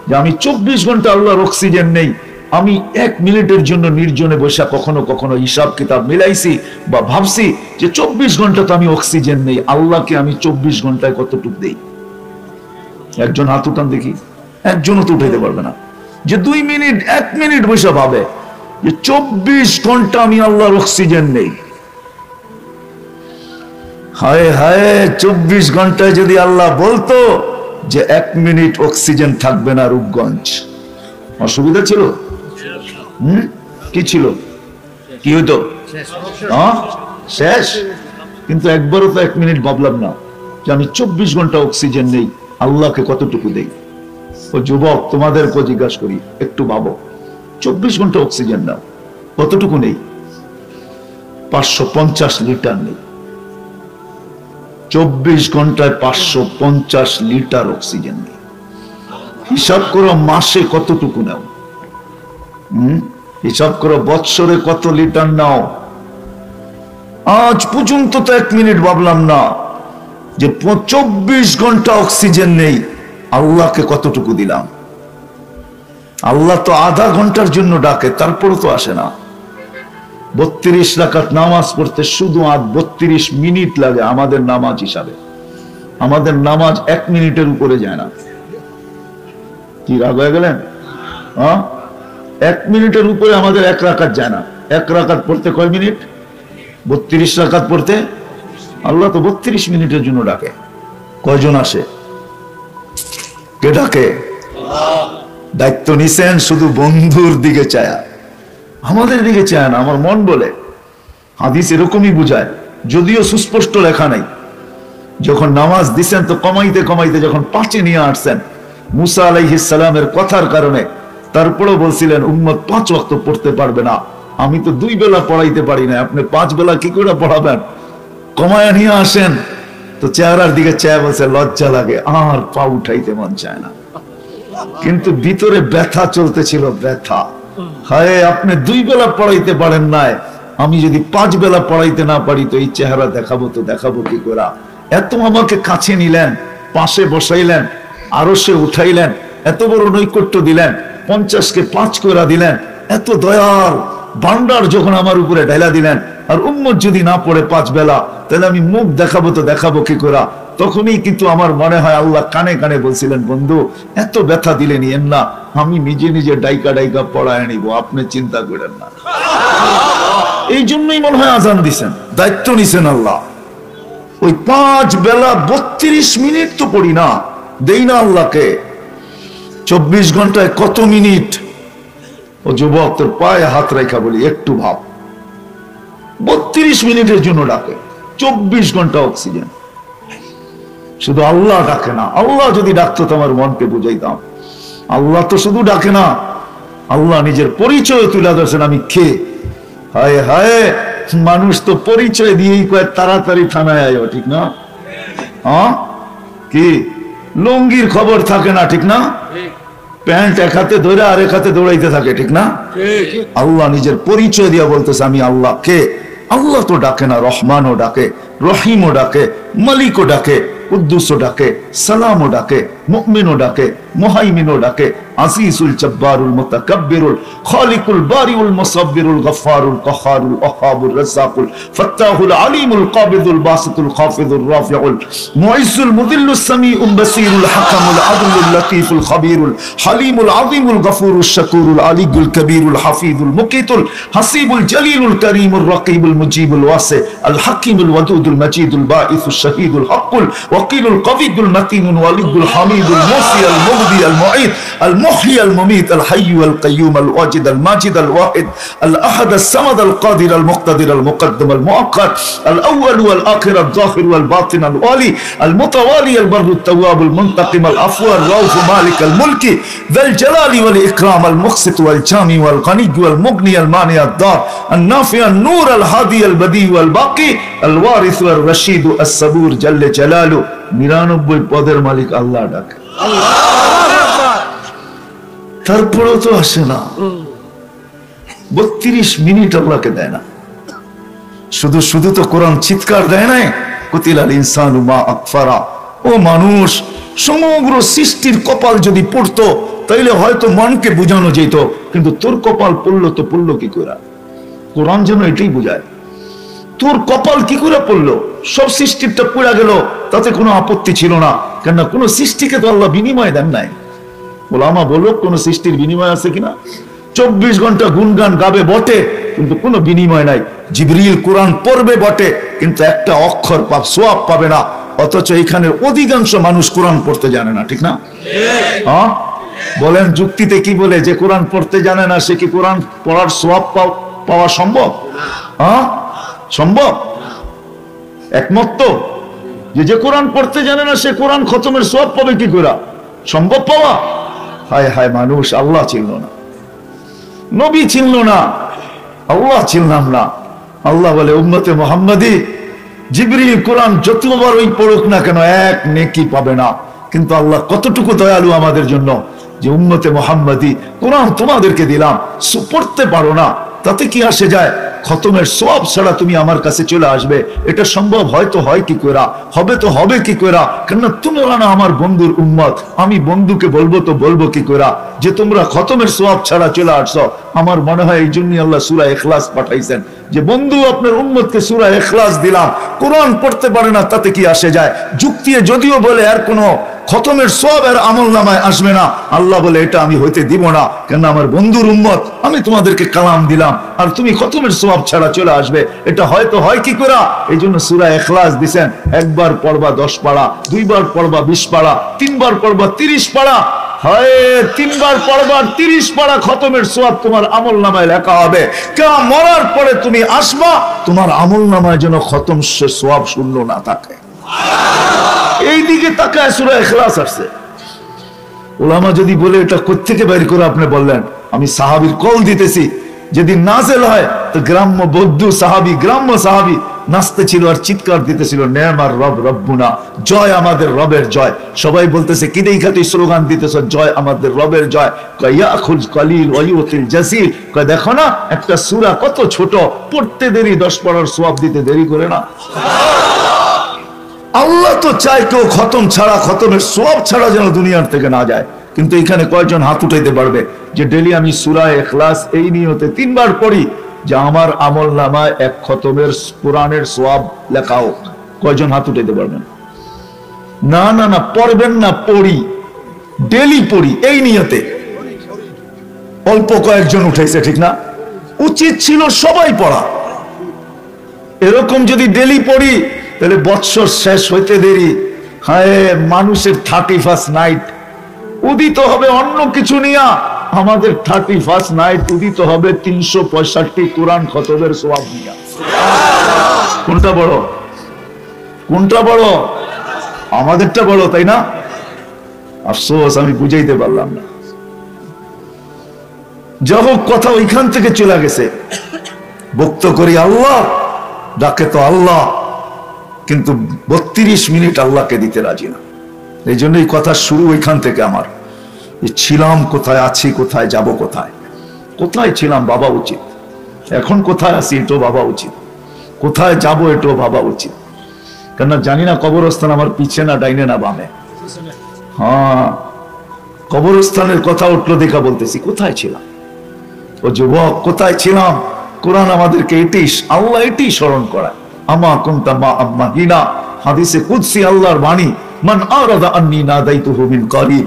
যে আমি 24 ঘন্টা আল্লাহর অক্সিজেন নেই। আমি 1 মিনিটের জন্য নির্জনে বসে কখনো কখনো হিসাব কিতাব মিলাইছি বা ভাবছি যে 24 ঘন্টা তো আমি অক্সিজেন নেই, আল্লাহকে আমি 24 ঘন্টায় কতটুকু দেই? একজন হাত উঠান দেখি। একজনও তো উঠাইতে পারবে না যে 2 মিনিট 1 মিনিট বসে ভাবে যে 24 ঘন্টা আমি আল্লাহর অক্সিজেন নেই। হায় হায়, 24 ঘন্টায় যদি আল্লাহ বলতো যে 1 মিনিট অক্সিজেন থাকবে না রূপগঞ্জ, অসুবিধা ছিল? কি ছিল? কি হইতো? শেষ। কিন্তু একবারও তো 1 মিনিট ভাবলাম না যে আমি 24 ঘন্টা অক্সিজেন নেই, আল্লাহকে কতটুকু দেই। ও যুবক, তোমাদেরকে জিজ্ঞাসা করি, একটু ভাবো, 24 ঘন্টা অক্সিজেন নাও, কতটুকু নেই? 550 লিটার নেই। 24 ঘন্টায় 550 লিটার অক্সিজেন নেই। হিসাব করো মাসে কতটুকু নাও, হিসাব করো বৎসরে কত লিটার নাও। আজ পর্যন্ত তো 1 মিনিট ভাবলাম না যে 24 ঘন্টা অক্সিজেন নেই, আল্লাহকে কতটুকু দিলাম। আল্লাহ তো আধা ঘন্টার জন্য ডাকে, তারপরও তো আসে না। 32 রাকাত নামাজ পড়তে শুধু 32 মিনিট লাগে আমাদের নামাজ হিসাবে। আমাদের নামাজ 1 মিনিটের উপরে যায় না। কি রাগ হয়ে গেলেন? 1 মিনিটের উপরে আমাদের 1 রাকাত যায় না। 1 রাকাত পড়তে কয় মিনিট? 32 রাকাত পড়তে আল্লাহ তো 32 মিনিটের জন্য ডাকে। কয়জন আসে? কে ডাকে? দায়িত্ব নিছেন শুধু বন্ধুর দিকে চায়া, আমাদের দিকে চায় না। আমার মন বলে হাদিস এরকমই বুঝায়, যদিও সুস্পষ্ট লেখা নাই। যখন নামাজ দিছেন তো কমাইতে কমাইতে যখন 5-এ নিয়ে আসছেন মুসা আলাইহিস সালামের কথার কারণে, তারপরেও বলছিলেন উম্মত 5 ওয়াক্ত পড়তে পারবে না, আমি তো 2 বেলা পড়াইতে পারি না, আপনি 5 বেলা কি করে পড়াবেন? কমায় নিয়ে আসেন। তো চেহারার দিকে চেয়ে বলছে লজ্জা লাগে, আর পা উঠাইতে মন চায় না, কিন্তু ভিতরে ব্যথা চলতেছিল, ব্যথা। হায়, আপনি 2 বেলা পড়াইতে পারেন নাই, আমি যদি 5 বেলা পড়াইতে না পারি তো এই চেহারা দেখাবো তো দেখাবো কি করে? এত আমাকে কাছে নিলেন, পাশে বসাইলেন, আরো সে উঠাইলেন, এত বড় নৈকট্য দিলেন, 50কে 5 করে দিলেন, এত দয়াল ভান্ডার যখন আমার উপরে ঢেলা দিলেন, আর উম্মত যদি না পড়ে 5 বেলা, তাহলে আমি মুখ দেখাবো তো দেখাবো কি করে? তখনই কিন্তু আমার মনে হয় আল্লাহ কানে কানে বলছিলেন, বন্ধু এত ব্যথা দিলে নিয়েন না, আমি নিজে নিজে ডাইকা ডাইকা পড়ায় নিব, আপনি চিন্তা করেন না। এই জন্যই মনে হয় আজান দিছেন, দায়িত্ব নিছেন আল্লাহ। ওই 5 বেলা 32 মিনিট তো পড়ি না, দেই না আল্লাহকে। 24 ঘন্টায় কত মিনিট? ও যুবক, তোর পায়ে হাত রেখা বলি, একটু ভাব, 32 মিনিটের জন্য ডাকে, 24 ঘন্টা অক্সিজেন। শুধু আল্লাহ ডাকে না, আল্লাহ যদি ডাকতো তো আমার মনকে বুঝাইতাম। আল্লাহ তো শুধু ডাকে না, আল্লাহ নিজের পরিচয় তুলে ধরছেন, আমি কে। হায় হায়, মানুষ তো পরিচয় দিয়েই কয় তাড়াতাড়ি থানায় আয়, ঠিক না? হ্যাঁ, কি লুঙ্গির খবর থাকে না, ঠিক না? প্যান্ট এক হাতে ধরে আর এক হাতে দৌড়াইতে থাকে, ঠিক না? আল্লাহ নিজের পরিচয় দিয়ে বলতেছে আমি আল্লাহ কে। আল্লাহ তো ডাকে না, রহমানও ডাকে, রহিমও ডাকে, মালিকও ডাকে, কুদ্দুসও ডাকে, সালামও ডাকে, মুমিনও ডাকে, মুহাইমিনও ডাকে, আজিজুল জব্বারুল মুতাকাব্বিরুল খালিকুল বারিউল মুসাব্বিরুল গফফারুল কাহ্হারুল ওয়াহ্হাবুর রাজ্জাকুল ফাত্তাহুল আলিমুল কাবিদুল বাসিতুল খাফিদুর রাফিউল মুইজ্জুল মুদিল্লুস সামিউল বাসিরুল হাকামুল আদলুল লতীফুল খাবীরুল হালিমুল আযীমুল গফুরুশ শাকুরুল আলিয়ুল কবীরুল হাফিজুল মুকিতুল হাসিবুল জলিলুল করিমুর রাকিবুল মুজিবুল ওয়াসি আল হাকিমুল ওয়াদুদুল মাজিদুল বাঈসুশ শাহীদুল হকুল ওয়াকিলুল কবিয়ুল মাতিনুল ওয়ালিয়ুল হামিদুল মুসি আল মুগদি আল মুঈদ আল মুহয়ি আল মুমীত আল হাইয়্যু আল কাইয়্যুম আল ওয়াজিদ আল মাজিদ আল ওয়াহিদ আল আহাদ আস সামাদ আল কাদির আল মুকতাদির আল মুকদ্দম আল মুআক্কাদ আল আউয়াল ওয়াল আখির আল যাহির ওয়াল বাতিন আল ওয়ালি আল মুতাওয়ালি আল বাররু আত তাওয়াব আল মুনতাকিম আল আফু আল রাউফ মালিক আল মুলকি যাল জালালি ওয়াল ইকরাম আল মুকসিত ওয়াল জামি ওয়াল গনি ওয়াল মুগনি আল মানি আদ দার আল নাফি আল নূর আল হাদি আল বদি ওয়াল বাকি আল ওয়ারিস ওয়াল রশিদ আস সাবুর জাল্লে জালালু। 99 পদের মালিক আল্লাহ ডাকে, তারপরেও তো আসে না। 32 মিনিট আল্লাহকে দেয় না। শুধু শুধু তো কোরআন চিৎকার দেয় নাই, কুতিলাল ইনসানু মা আকফারা। ও মানুষ, সমগ্র সৃষ্টির কপাল যদি পড়তো তাইলে হয়তো মনকে বোঝানো যেত, কিন্তু তোর কপাল পড়লো তো পড়লো কি করে? কোরআন যেন এটাই বোঝায়, তোর কপাল কি করে পড়লো? সব সৃষ্টিটা পড়া গেল, তাতে কোনো আপত্তি ছিল না, কেননা কোন সৃষ্টিকে তো আল্লাহ বিনিময় দেন নাই। ওলামা বলো কোন সৃষ্টির বিনিময় আছে কিনা? 24 ঘন্টা গুনগান গাবে বটে, কিন্তু কোনো বিনিময় নাই। জিবরিল কোরআন পড়বে বটে, কিন্তু একটা অক্ষর সওয়াব পাবে না। অথচ এখানে অধিকাংশ মানুষ কোরআন পড়তে জানে না, ঠিক না? হ্যাঁ, বলেন যুক্তিতে কি বলে? যে কোরআন পড়তে জানে না সে কি কোরআন পড়ার সওয়াব পাওয়া সম্ভব? হ্যাঁ, সম্ভব? একমত তো? যে কোরআন পড়তে জানে না সে কোরআন খতমের সওয়াব পাবে কি করে? সম্ভব পাওয়া? হায় হায়, মানুষ আল্লাহ চিনল না, নবী চিনল না, আল্লাহ চিনলাম না। আল্লাহ বলে উম্মতে মুহাম্মাদি, জিবরিল কোরআন যতবারই পড়ুক না কেন এক নেকি পাবে না। কিন্তু আল্লাহ কতটুকু দয়ালু আমাদের জন্য, যে উম্মতে মুহাম্মাদি কোরআন তোমাদেরকে দিলাম, পড়তে পারো না, তাতে কি আসে যায়? খতমের সওয়াব ছাড়া তুমি আমার কাছে চলে আসবে, এটা সম্ভব হয়তো হয় কি করে, হবে তো হবে কি করে? কেননা তোমরা না আমার বন্ধুর উম্মত, আমি বন্ধুকে বলবো তো বলবো কি করে যে তোমরা খতমের সওয়াব ছাড়া চলে আসছো? আমার মনে হয় এই জন্যই আল্লাহ সূরা ইখলাস পাঠাইছেন, যে বন্ধু আপনার উম্মতকে সূরা ইখলাস দিলাম, কোরআন পড়তে পারে না তাতে কি আসে যায়? যুক্তি যদিও বলে আর কোনো খতমের সওয়াব আর আমলনামায় আসবে না, আল্লাহ বলে এটা আমি হইতে দিব না, কেন আমার বন্ধুর উম্মত, আমি তোমাদেরকে কালাম দিলাম আর তুমি খতমের সওয়াব ছাড়া চলে আসবে, এটা হয়তো হয় কি করে? এই জন্য সূরা ইখলাস দিবেন, একবার পড়বা 10 পারা, দুইবার পড়বা 20 পারা, তিনবার পড়বা 30 পারা। হয় 3 বার পড়বা 30 পারা, খতমের সওয়াব তোমার আমলনামায় লেখা হবে। কে মরার পরে তুমি আসবা, তোমার আমলনামায় যেন খতম সওয়াব শূন্য না থাকে। এই দিকে তাকায় সূরা ইখলাস আসছে। ওলামা যদি বলে এটা কোত্থেকে বের করে আপনি বললেন, আমি সাহাবীর কল দিতেছি যেদিন নাজেল হয় তো গ্রাম্য বৌদ্ধ সাহাবি, গ্রাম্য সাহাবি নাচতে ছিল আর চিৎকার দিতেছিল, নেমার রব রব্বুনা, জয় আমাদের রবের জয়। সবাই বলতেছে কি দেই খাতি স্লোগান দিতেছ, জয় আমাদের রবের জয়। কয় ইয়াখুল কলিল ওয়া ইউতিল জাসির, কয় দেখো না একটা সূরা কত ছোট, পড়তে দেরি 10 পড়ার সওয়াব দিতে দেরি করে না। আল্লাহ তো চায় কেউ খতম ছাড়া, খতমের সওয়াব ছাড়া যেন দুনিয়ার থেকে না যায়। কিন্তু এখানে কয়জন হাত উঠাইতে পারবে যে ডেলি আমি সূরা ইখলাস এই নিয়তে 3 বার পড়ি যে আমার আমল নামায় 1 খতমের কোরআনের সওয়াব লেখা হোক? কয়জন হাত উঠাইতে পারবেন? না না না, পড়বেন না, পড়ি, ডেলি পড়ি এই নিয়তে। অল্প কয়েকজন উঠাইছে, ঠিক না? উচিত ছিল সবাই পড়া। এরকম যদি ডেলি পড়ি তাহলে বৎসর শেষ হইতে দেরি, হায় মানুষের 31st নাইট উদিত হবে অন্য কিছু নিয়া, আমাদের 31st নাইট উদিত হবে 365 কোরআন খতমের সওয়াব নিয়া। কোনটা বড়? কোনটা বড়? আমাদেরটা বড়, তাই না? আফসোস আমি বুঝাইতে পারলাম না। যা হোক, কথা ওইখান থেকে চলে গেছে। বক্ত করি আল্লাহ, ডাকে তো আল্লাহ, কিন্তু 32 মিনিট আল্লাহকে দিতে রাজি না। এই জন্য এই কথা শুরু ওইখান থেকে আমার। ছিলাম কোথায়, আছি কোথায়, যাব কোথায়? কোথায় ছিলাম ভাবা উচিত, এখন কোথায় আছি এটাও ভাবা উচিত, কোথায় যাব এটাও ভাবা উচিত। কেননা জানি না কবরস্থান আমার পিছে না ডাইনে না বামে। হ্যাঁ, কবরস্থানের কথা উঠলো দেখা বলতেছি, কোথায় ছিলাম? ও যুবক, কোথায় ছিলাম? কোরআন আমাদেরকে এটাই, আল্লাহ এটাই স্মরণ করায়। আমা কুনতা মা আম্মাহিনা, হাদিসে কুদসি আল্লাহর বাণী, মান আরাদা আন্নী নাদাইতুহু মিন করিব।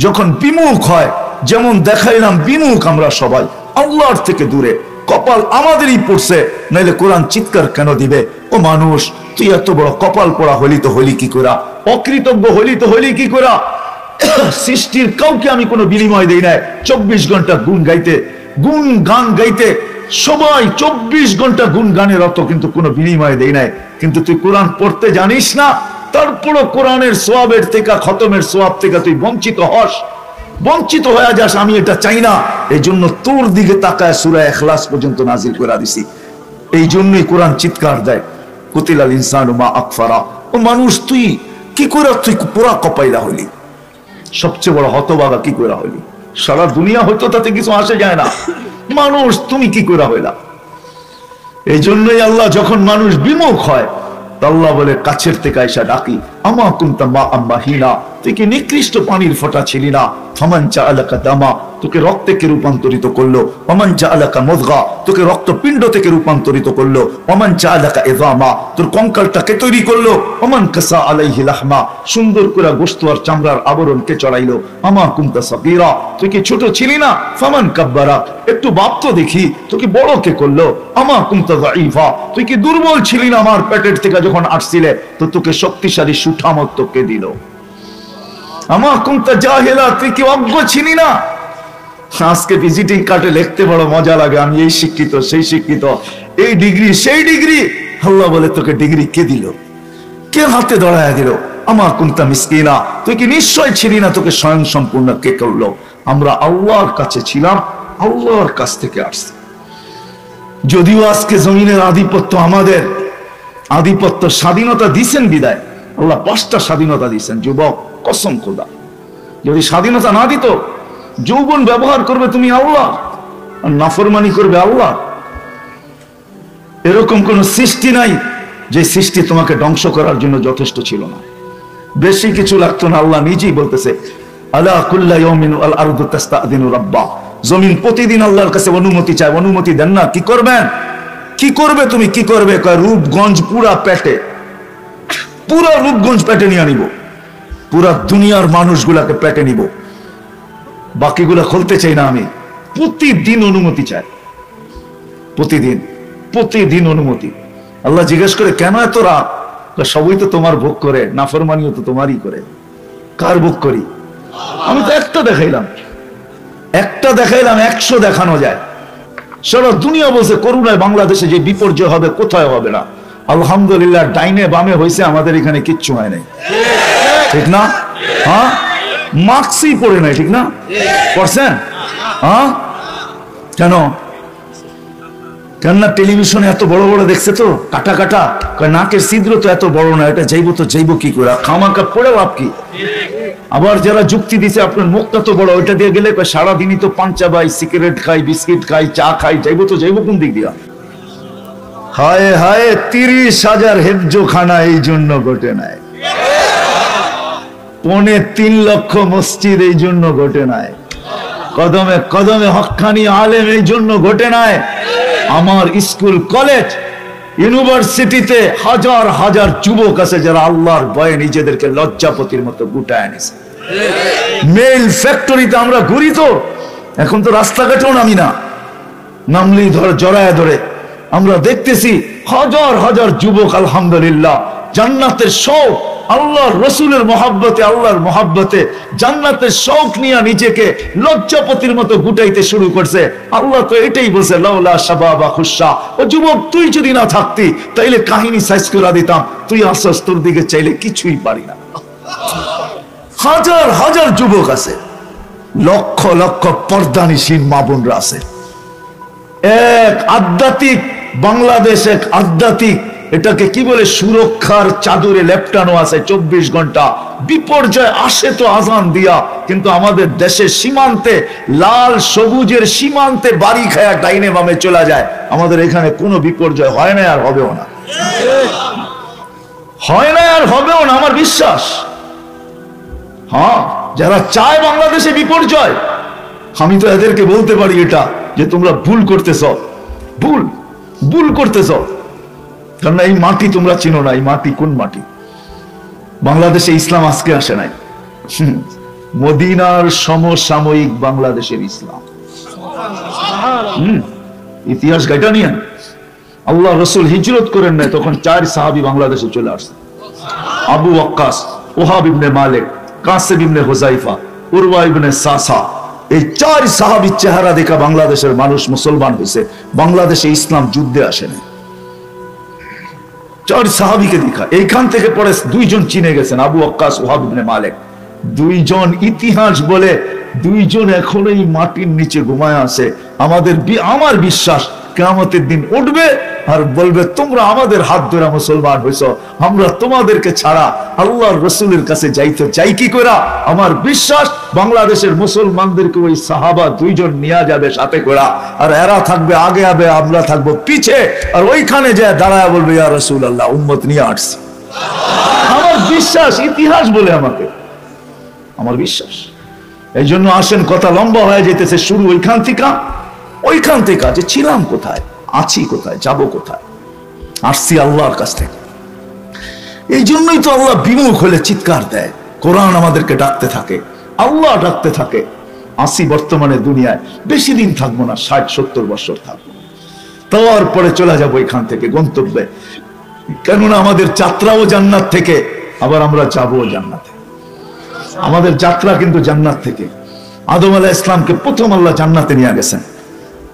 যখন বিমুখ হয়, যেমন দেখাইলাম বিমুখ আমরা সবাই আল্লাহর থেকে দূরে, কপাল আমাদেরই পড়ছে, নাইলে কোরআন চিৎকার কেন দিবে? ও মানুষ, তুই এত বড় কপাল পড়া হলি তো হলি কি করা, অকৃতজ্ঞ হলি তো হলি কি করা? সৃষ্টির কাউকে আমি কোনো বিনিময় দেই নাই 24 ঘন্টা গুণ গাইতে, গুণ গান গাইতে, সবাই 24 ঘন্টা গুণ গানের অত কিন্তু কোনো বিনিময় দেই নাই। কিন্তু তুই কোরআন পড়তে জানিস না, তারপরও কোরআনের সওয়াবের থেকে, খতমের সওয়াব থেকে তুই বঞ্চিত হস, বঞ্চিত হয়ে যাস। আমি এটা চাই না, এই জন্য তোর দিকে তাকায় সূরা ইখলাস পর্যন্ত নাজিল করে দিছি। এই জন্যই কোরআন চিৎকার দেয়, কুতিলাল ইনসানু মা আকফারা। ও মানুষ, তুই কি করে তুই পুরা কপাইলা হইলি? সবচেয়ে বড় হতভাগা কি করে হইলি? সারা দুনিয়া হয়তো তাতে কিছু আসে যায় না, মানুষ তুমি কি করে হইলা? এই জন্যই আল্লাহ যখন মানুষ বিমুখ হয়, আল্লাহ বলে কাছের থেকে আইসা ডাকি, আমা কুনতা মা আম্মাহিনা, তুই কি নিকৃষ্ট পানির ফোঁটা ছিলি না? ফামান জাআলাকা দামা, তোকে রক্তে কে রূপান্তরিত করলো। ওমান জাআলাকা মুদগা, তোকে রক্তপিণ্ড থেকে রূপান্তরিত করলো। ওমান জাআলাকা ইযামা, তোর কঙ্কালটাকে তৈরি করলো। ওমান কাসা আলাইহি লাহমা, সুন্দর করে গোশত আর চামড়ার আবরণকে চড়াইলো। আমা কুনতা সাগীরা, তুই কি ছোট ছিলি না? ফামান কাব্বারা, একটু বাপ তো দেখি, তোকে বড় কে করলো? আমা কুনতা যায়ীফা, তুই কি দুর্বল ছিলি না? আমার পেটের থেকে যখন আসছিলে তো তোকে শক্তিশালী সুঠামত কে দিল। আমা কুনতা জাহিলা, তুই কি অজ্ঞ ছিলি না? আজকে ভিজিটিং কার্ডে লিখতে বড় মজা লাগে, আমি এই শিক্ষিত, সেই শিক্ষিত, এই ডিগ্রি, সেই ডিগ্রি। আল্লাহ বলে তোকে ডিগ্রি কে দিল? কে হাতে ধরায় দিল? আমা কুনতা মিসকিনা, তুই কি নিশ্চয় ছিলি না? তোকে স্বয়ং সম্পূর্ণ কে করলো? আমরা আল্লাহর কাছে ছিলাম, আল্লাহর কাছ থেকে আসছি। যদিও আজকে জমিনের আধিপত্য আমাদের, আধিপত্য স্বাধীনতা দিছেন বিদায়, আল্লাহ 5টা স্বাধীনতা দিছেন। যুবক, কসম খোদা, যদি স্বাধীনতা না দিত, যৌবন ব্যবহার করবে তুমি আল্লাহ, আর নাফরমানি করবে আল্লাহ। এরকম কোন সৃষ্টি নাই যে সৃষ্টি তোমাকে ধ্বংস করার জন্য যথেষ্ট ছিল না, বেশি কিছু লাগতো না। আল্লাহ নিজেই বলতেছে, আলা কুল্লা ইয়াউমিন আল আরদু তাস্তাদিনু রাব্বা, জমিন প্রতিদিন আল্লাহর কাছে অনুমতি চায়, অনুমতি দেন না। কি করবেন? কি করবে তুমি? কি করবে? কয় রূপগঞ্জ পুরা পেটে, পুরা রূপগঞ্জ পেটে নিয়ে নিব, পুরা দুনিয়ার মানুষগুলাকে পেটে নিব, বাকিগুলা খুলতে চাই না আমি। প্রতিদিন অনুমতি চাই, প্রতিদিন, প্রতিদিন অনুমতি। আল্লাহ জিজ্ঞেস করে, কেন এত রাগ? সবই তো তোমার ভোগ করে, নাফরমানিও তো তোমারই করে। কার ভোগ করি? আমি তো একটা দেখাইলাম, একটা দেখাইলাম, 100 দেখানো যায়। সারা দুনিয়া বলছে করোনায় বাংলাদেশে যে বিপর্যয় হবে, কোথায় হবে না। আলহামদুলিল্লাহ, ডাইনে বামে হয়েছে, আমাদের এখানে কিচ্ছু হয় নাই, ঠিক না? হ্যাঁ, মাস্কই পরে নাই, ঠিক না? পড়ছেন? হ্যাঁ, কেন? কেননা টেলিভিশনে এত বড় বড় দেখছে তো, কাটা কাটা, নাকের ছিদ্র তো এত বড় না, এটা যাইবো কি করে, খামাকা পড়ে লাভ কি? আবার যারা যুক্তি দিছে আপনার মুখটা তো বড়, ওইটা দিয়ে গেলে সারাদিনই তো পাঞ্চা বাই, সিগারেট খাই, বিস্কিট খাই, চা খাই, যাইবো কোন দিক দিয়া? হায় হায়, 30,000 হেফজোখানা এই জন্য ঘটে নাই, 3.25 লক্ষ মসজিদ এই জন্য ঘটে নাই, কদমে কদমে হক্কানি আলেম এই জন্য ঘটে নাই। আমার স্কুল, কলেজ, ইউনিভার্সিটিতে হাজার হাজার যুবক আছে যারা আল্লাহর ভয়ে নিজেদেরকে লজ্জাপতির মতো গুটায় আনিছে। মেল ফ্যাক্টরিতে আমরা ঘুরি তো, এখন তো রাস্তাঘাটেও নামি না, নামলেই জড়ায় ধরে। আমরা দেখতেছি হাজার হাজার যুবক আলহামদুলিল্লাহ জান্নাতের শৌক, আল্লাহর রসুলের মহাব্বতে, আল্লাহর মহাব্বতে জান্নাতের শৌক নিয়ে নিজেকে লজ্জাপতির মতো গুটাইতে শুরু করছে। আল্লাহ তো এটাই বলছে, লাউলা শাবাবা খুশা, ও যুবক তুই যদি না থাকতি তাইলে কাহিনী সাইজ করে দিতাম, তুই আসস, তোর দিকে চাইলে কিছুই পারি না। হাজার হাজার যুবক আছে, লক্ষ লক্ষ পর্দানিসীন মা বোনরা আছে। এক আধ্যাত্মিক বাংলাদেশ, এক আধ্যাত্মিক, এটাকে কি বলে, সুরক্ষার চাদরে লেপটানো আছে 24 ঘন্টা। বিপর্যয় আসে তো আজান দিয়া, কিন্তু আমাদের দেশের সীমান্তে, লাল সবুজের সীমান্তে বাড়ি খায়া ডাইনে বামে চলে যায়। আমাদের এখানে কোনো বিপর্যয় হয় না, আর হবেও না, হয় না আর হবেও না, আমার বিশ্বাস। হ্যাঁ, যারা চায় বাংলাদেশে বিপর্যয়, আমি তো এদেরকে বলতে পারি এটা, যে তোমরা ভুল করতেছ, ভুল করতেছ। কারণ এই মাটি তোমরা চিনো না, এই মাটি কোন মাটি? বাংলাদেশে ইসলাম আজকে আসে নাই, মদিনার সমসাময়িক বাংলাদেশের ইসলাম। ইতিহাস গাইটা নিয়ে আল্লাহ রসুল হিজরত করেন নাই, তখন 4 সাহাবী বাংলাদেশে চলে আসছে। আবু ওয়াক্কাস, ওহাব ইবনে মালিক, কাসিম ইবনে হুযাইফা, উরওয়া ইবনে সাসা, এই 4 সাহাবীর চেহারা দেখা বাংলাদেশের মানুষ মুসলমান হয়েছে। বাংলাদেশে ইসলাম যুদ্ধে আসে না, 4 সাহাবীকে দেখা। এইখান থেকে পরে 2 জন চিনে গেছেন, আবু ওয়াক্কাস, ওহাব ইবনে মালিক। 2 জন ইতিহাস বলে, 2 জন এখনো এই মাটির নিচে ঘুমায় আছে। আমার বিশ্বাস কিয়ামতের দিন উঠবে আর বলবে, তোমরা আমাদের হাত ধরে মুসলমান হইছো, আমরা তোমাদেরকে ছাড়া আল্লাহর রসুলের কাছে যাইতে চাই কি করা? আমার বিশ্বাস বাংলাদেশের মুসলমানদেরকে ওই সাহাবা 2 জন নিয়ে যাবে সাথে করা, আর এরা থাকবে আগে আগে, আমরা থাকবো পিছে, আর ওইখানে যায় দাঁড়ায় বলবে, ইয়া রাসূলুল্লাহ, উম্মত নিয়ে আসছি। আমার বিশ্বাস, ইতিহাস বলে আমাকে, আমার বিশ্বাস। এই জন্য আসেন, কথা লম্বা হয়ে যেতেছে, শুরু ওইখান থেকে যে ছিলাম কোথায়, আছি কোথায়, যাব কোথায়, আসছি আল্লাহর কাছ থেকে। এই জন্যই তো আল্লাহ বিমুখ হলে চিৎকার দেয়, কোরআন আমাদেরকে ডাকতে থাকে, আল্লাহ ডাকতে থাকে। আসি বর্তমানে দুনিয়ায়, বেশি দিন থাকবো না, 60-70 বছর থাকবো, তারপরে চলে যাবো এখান থেকে গন্তব্যে। কেননা আমাদের যাত্রাও জান্নাত থেকে, আবার আমরা যাবো জান্নাতে। আমাদের যাত্রা কিন্তু জান্নাত থেকে। আদম আলাইহিস সালামকে প্রথম আল্লাহ জান্নাতে নিয়ে গেছেন,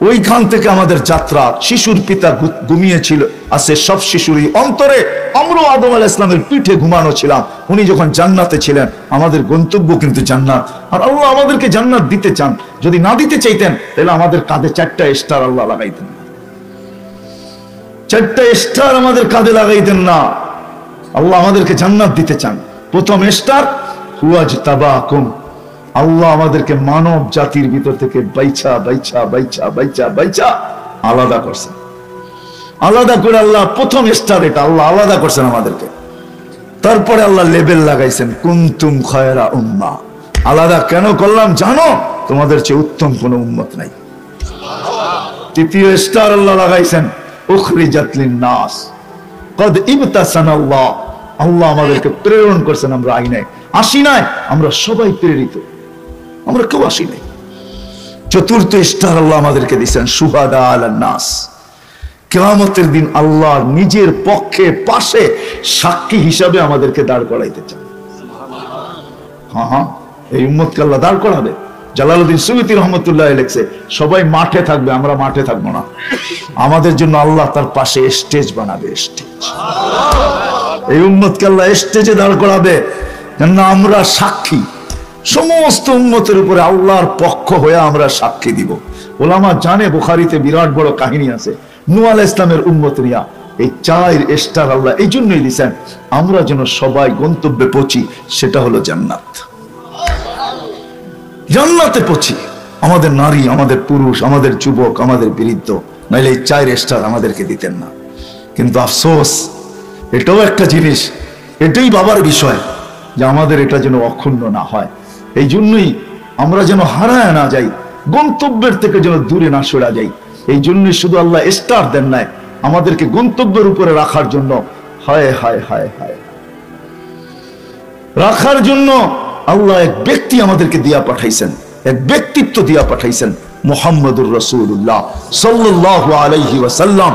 ওইখান থেকে আমাদের যাত্রা। শিশুর পিতা ঘুমিয়েছিল, আছে সব শিশুরই অন্তরে। আমরাও আদম আলাইহিস সালামের পিঠে ঘুমানো ছিলাম, উনি যখন জান্নাতে ছিলেন। আমাদের গন্তব্য কিন্তু জান্নাত, আর আল্লাহ আমাদেরকে জান্নাত দিতে চান। যদি না দিতে চাইতেন তাহলে আমাদের কাঁধে 4টা স্টার আল্লাহ লাগাইতেন, 4টা স্টার আমাদের কাঁধে লাগাইতেন না। আল্লাহ আমাদেরকে জান্নাত দিতে চান। প্রথম স্টার, হুয়াজতাবাকুম, আল্লাহ আমাদেরকে মানব জাতির ভিতর থেকে বাইছা বাইছা বাইছা বাইছা বাইছা আলাদা করছেন। আলাদা করে আল্লাহ প্রথম স্টার, এটা আল্লাহ আলাদা করছেন আমাদেরকে। তারপরে আল্লাহ লেবেল লাগাইছেন, কুনতুম খায়রা উম্মাহ। আলাদা কেন করলাম জানো? তোমাদের চেয়ে উত্তম কোন উম্মত নাই। তৃতীয় স্টার আল্লাহ লাগাইছেন, উখরিজাত লিন-নাস, কদ ইবতাসানাল্লাহ। আল্লাহ আমাদেরকে প্রেরণ করছেন, আমরা আসি নাই, আমরা সবাই প্রেরিত, আমরা কেউ আসি নাই। চতুর্থ স্টার আল্লাহ আমাদেরকে দিচ্ছেন, শুহাদা আলান নাস। কিয়ামতের দিন আল্লাহ নিজের পক্ষে পাশে সাক্ষী হিসাবে আমাদেরকে দাঁড় করাইতে চান। হ্যাঁ, এই উম্মতকে আল্লাহ দাঁড় করাবে। জালালউদ্দিন সুয়ুতী রহমতুল্লাহ লিখছে, সবাই মাঠে থাকবে, আমরা মাঠে থাকবো না। আমাদের জন্য আল্লাহ তার পাশে স্টেজ বানাবে, স্টেজ। এই উম্মতকে আল্লাহ স্টেজে দাঁড় করাবে, কেননা আমরা সাক্ষী। সমস্ত উম্মতের উপরে আল্লাহর পক্ষ হয়ে আমরা সাক্ষী দিব। ওলামা জানে, বুখারীতে বিরাট বড় কাহিনী আছে। নূহ আলাইহিস সালামের উম্মতরিয়া এই 4 স্টার আল্লাহ এই জন্যই দিয়েছেন আমরা যেন সবাই গন্তব্যে পৌঁছি, সেটা হলো জান্নাত। জান্নাতে পৌঁছি, আমাদের নারী, আমাদের পুরুষ, আমাদের যুবক, আমাদের বৃদ্ধ, নাইলে এই 4 স্টার আমাদেরকে দিতেন না। কিন্তু আফসোস, এটাও একটা জিনিস, এটাই বাবার বিষয় যে আমাদের এটা যেন অক্ষুণ্ণ না হয়। এই জন্যই আমরা যেন হারায় না যাই, গন্তব্যের থেকে যেন দূরে না সরে যাই। এই জন্যই শুধু আল্লাহ স্টার দেন নাই, আমাদেরকে গন্তব্যের উপরে রাখার জন্য, হায় হায় হায় হায়, রাখার জন্য আল্লাহ এক ব্যক্তি আমাদেরকে দিয়া পাঠাইছেন, এক ব্যক্তিত্ব দিয়া পাঠাইছেন, মুহাম্মদুর রাসূলুল্লাহ সাল্লাল্লাহু আলাইহি ওয়াসাল্লাম।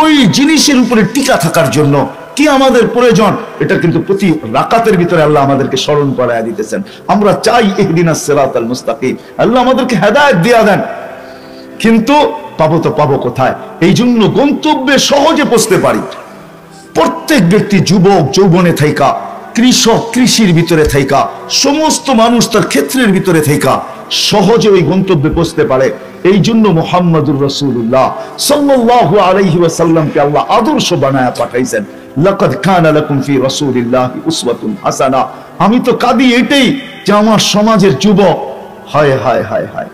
ওই জিনিসের উপরে টিকা থাকার জন্য কি আমাদের প্রয়োজন, এটা কিন্তু প্রতি রাকাতের ভিতরে আল্লাহ আমাদেরকে স্মরণ করায়া দিতেছেন। আমরা চাই ইহদিনাস সিরাতাল মুস্তাকিম, আল্লাহ আমাদেরকে হেদায়েত দিয়া দেন, কিন্তু পাবো তো পাবো কোথায়? এই জন্য গন্তব্যে সহজে পৌঁছতে পারি। প্রত্যেক ব্যক্তি, যুবক যৌবনে থাইকা, কৃষক কৃষির ভিতরে থাইকা, সমস্ত মানুষ তার ক্ষেত্রের ভিতরে থাইকা সহজে ওই গন্তব্যে পৌঁছতে পারে। এই জন্য মুহাম্মদুর রাসূলুল্লাহ সাল্লাল্লাহু আলাইহি ওয়াসাল্লামকে আল্লাহ আদর্শ বানায়া পাঠাইছেন। লাকাদ কানা লাকুম ফি রাসূলিল্লাহি উসওয়াতুন হাসানা। আমি তো কাঁদি এটাই যে আমার সমাজের যুবক, হায় হায় হায় হায়,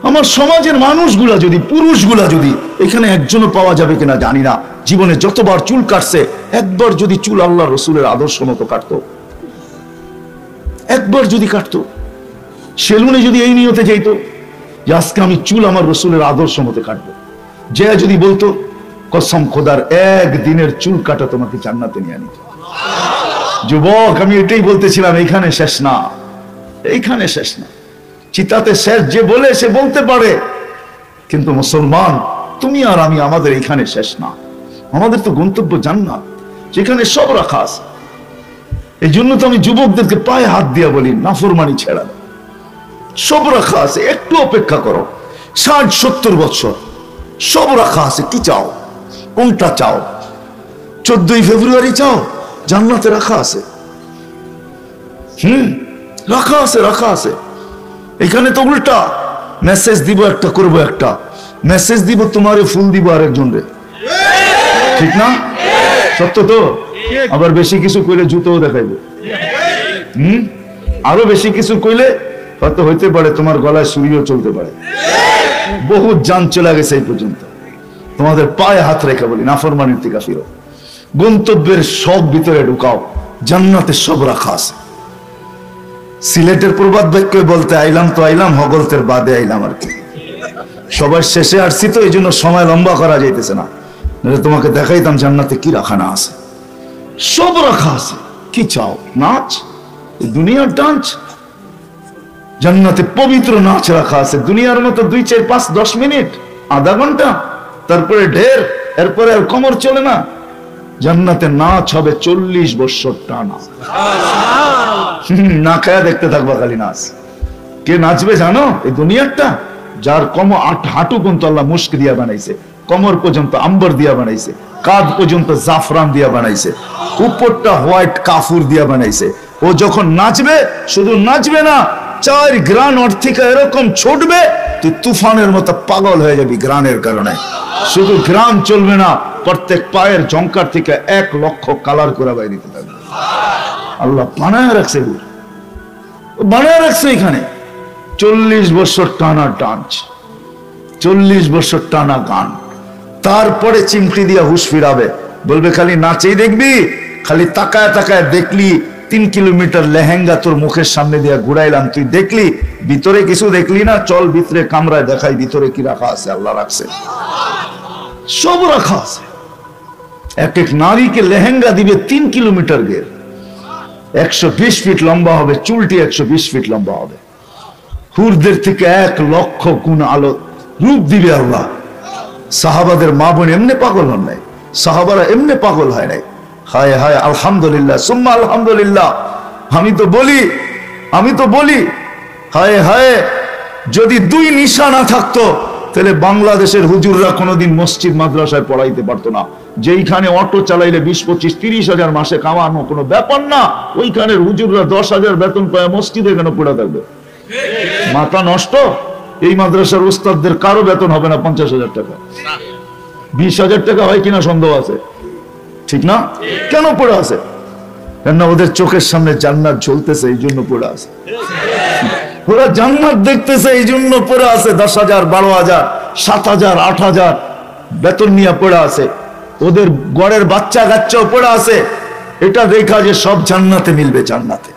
আমার সমাজের মানুষগুলা যদি, পুরুষগুলা যদি, এখানে একজনও পাওয়া যাবে কিনা জানি না, জীবনে যতবার চুল কাটছে একবার যদি চুল আল্লাহ রসুলের আদর্শ মতো কাটতো, একবার যদি কাটতো, সেলুনে যদি এই নিয়তে যাইতো যে আজকে আমি চুল আমার রসুলের আদর্শ মতো কাটবো, যে যদি বলতো কসম খোদার একদিনের চুল কাটা তোমাকে জান্নাতে নিয়ে আনিত। যুবক, আমি এটাই বলতেছিলাম, এইখানে শেষ না, এইখানে শেষ না, চিতাতে শেষ যে বলে সে বলতে পারে, কিন্তু মুসলমান তুমি আর আমি, আমাদের এইখানে শেষ না, আমাদের তো গন্তব্য জান্নাত, যেখানে সব রাখা আছে। এই জন্য তো আমি যুবকদেরকে পায়ে হাত দিয়া বলি, নাফরমানি ছেড়া দাও, সব রাখা আছে, একটু অপেক্ষা করো। 60-70 বছর সব রাখা আছে, কি চাও, কোনটা চাও? 14ই ফেব্রুয়ারি চাও? জান্নাতে রাখা আছে, রাখা আছে, রাখা আছে। এখানে তো উল্টা, মেসেজ দিব একটা, করবো একটা, মেসেজ দিব তোমারে, ফুল দিব আরেকজন রে, ঠিক না? সত্য তো? আবার বেশি কিছু কইলে জুতোও দেখাইবো, আরো বেশি কিছু কইলে হয়তো হইতে পারে তোমার গলায় ছুরিও চলতে পারে। বহুত জান চলে গেছে এই পর্যন্ত। তোমাদের পায়ে হাত রেখে বলি, নাফরমানির থেকে ফিরো, গন্তব্যের সব ভিতরে ঢুকাও, জান্নাতে সব রাখা আছে। সিলেটের প্রবাদ বাক্য বলতে, আইলাম তো আইলাম, হগলতের বাদে আইলাম আর কি, সবার শেষে আসছি তো, এই জন্য সময় লম্বা করা যাইতেছে না, তোমাকে দেখাইতাম জান্নাতে কি রাখা না আছে, সব রাখা আছে। কি চাও? নাচ, দুনিয়ার ডান্স? জান্নাতে পবিত্র নাচ রাখা আছে, দুনিয়ার মতো 2, 4, 5, 10 মিনিট, আধা ঘন্টা, তারপরে ঢের, এরপরে আর কমর চলে না। জান্নাতে নাচ হবে 40 বছর টানা, না খায়া দেখতে থাকবা খালি নাচ। কে নাচবে জানো? এই দুনিয়ারটা, যার হাঁটু পর্যন্ত আল্লাহ মুস্ক দিয়া বানাইছে, কমর পর্যন্ত আম্বর দিয়া বানাইছে, কাঁধ পর্যন্ত জাফরান দিয়া বানাইছে, উপরটা হোয়াইট কাফুর দিয়া বানাইছে। ও যখন নাচবে, শুধু নাচবে না, 4 গ্রান অর্থিকা এরকম ছুটবে, তুই তুফানের মতো পাগল হয়ে যাবি গ্রানের কারণে। শুধু গ্রাম চলবে না, প্রত্যেক পায়ের জঙ্কার থেকে 1 লক্ষ কালার করে বাইরে দিতে থাকবে। আল্লাহ বানায় রাখছে, বানায় রাখছে এখানে। 40 বছর টানা ডান্স, 40 বছর টানা গান, তারপরে চিমটি দিয়া হুশ ফিরাবে, বলবে খালি নাচেই দেখবি, খালি তাকায় তাকায় দেখলি, 3 কিলোমিটার লেহেঙ্গা তোর মুখের সামনে দিয়া ঘুরাইলাম, তুই দেখলি, ভিতরে কিছু দেখলি না, চল ভিতরে কামরায় দেখাই ভিতরে কি রাখা আছে। আল্লাহ রাখছে, সব রাখা আছে। এক এক নারীকে লেহেঙ্গা দিবে 3 কিলোমিটার গের, 120 ফিট লম্বা হবে, চুলটি 120 ফিট লম্বা হবে, হুরদের থেকে 1 লক্ষ গুণ আলো রূপ দিবে আল্লাহ। সাহাবাদের মা বোন এমনি পাগল হন নাই, সাহাবারা এমনি পাগল হয় নাই। হায় হায়, আলহামদুলিল্লাহ, সুম্মা আলহামদুলিল্লাহ। আমি তো বলি হায় হায়, যদি 2 নিশা না থাকতো তাহলে বাংলাদেশের হুজুররা কোনোদিন মসজিদ মাদ্রাসায় পড়াইতে পারতো না। যেইখানে অটো চালাইলে 20, 25, 30 হাজার মাসে কামানো কোনো ব্যাপার না, ওইখানের হুজুররা 10,000 বেতন পায়, মসজিদে কেন পড়া থাকবে? মাথা নষ্ট। এই মাদ্রাসার উস্তাদদের কারো বেতন হবে না 50,000 টাকা, 20,000 টাকা হয় কিনা সন্দেহ আছে, ঠিক না? কেন পড়ে আছে? কেন ওদের চোখের সামনে জান্নাত ঝলতেছে, এই জন্য পড়ে আছে। ওরা জান্নাত দেখতেছে, এই জন্য পড়ে আছে। 10,000, 12,000, 7,000, 8,000 বেতন নিয়ে পড়ে আছে। ওদের গড়ের বাচ্চা কাচ্চাও পড়ে আছে। এটা দেখা যে সব জান্নাতে মিলবে, জান্নাতে।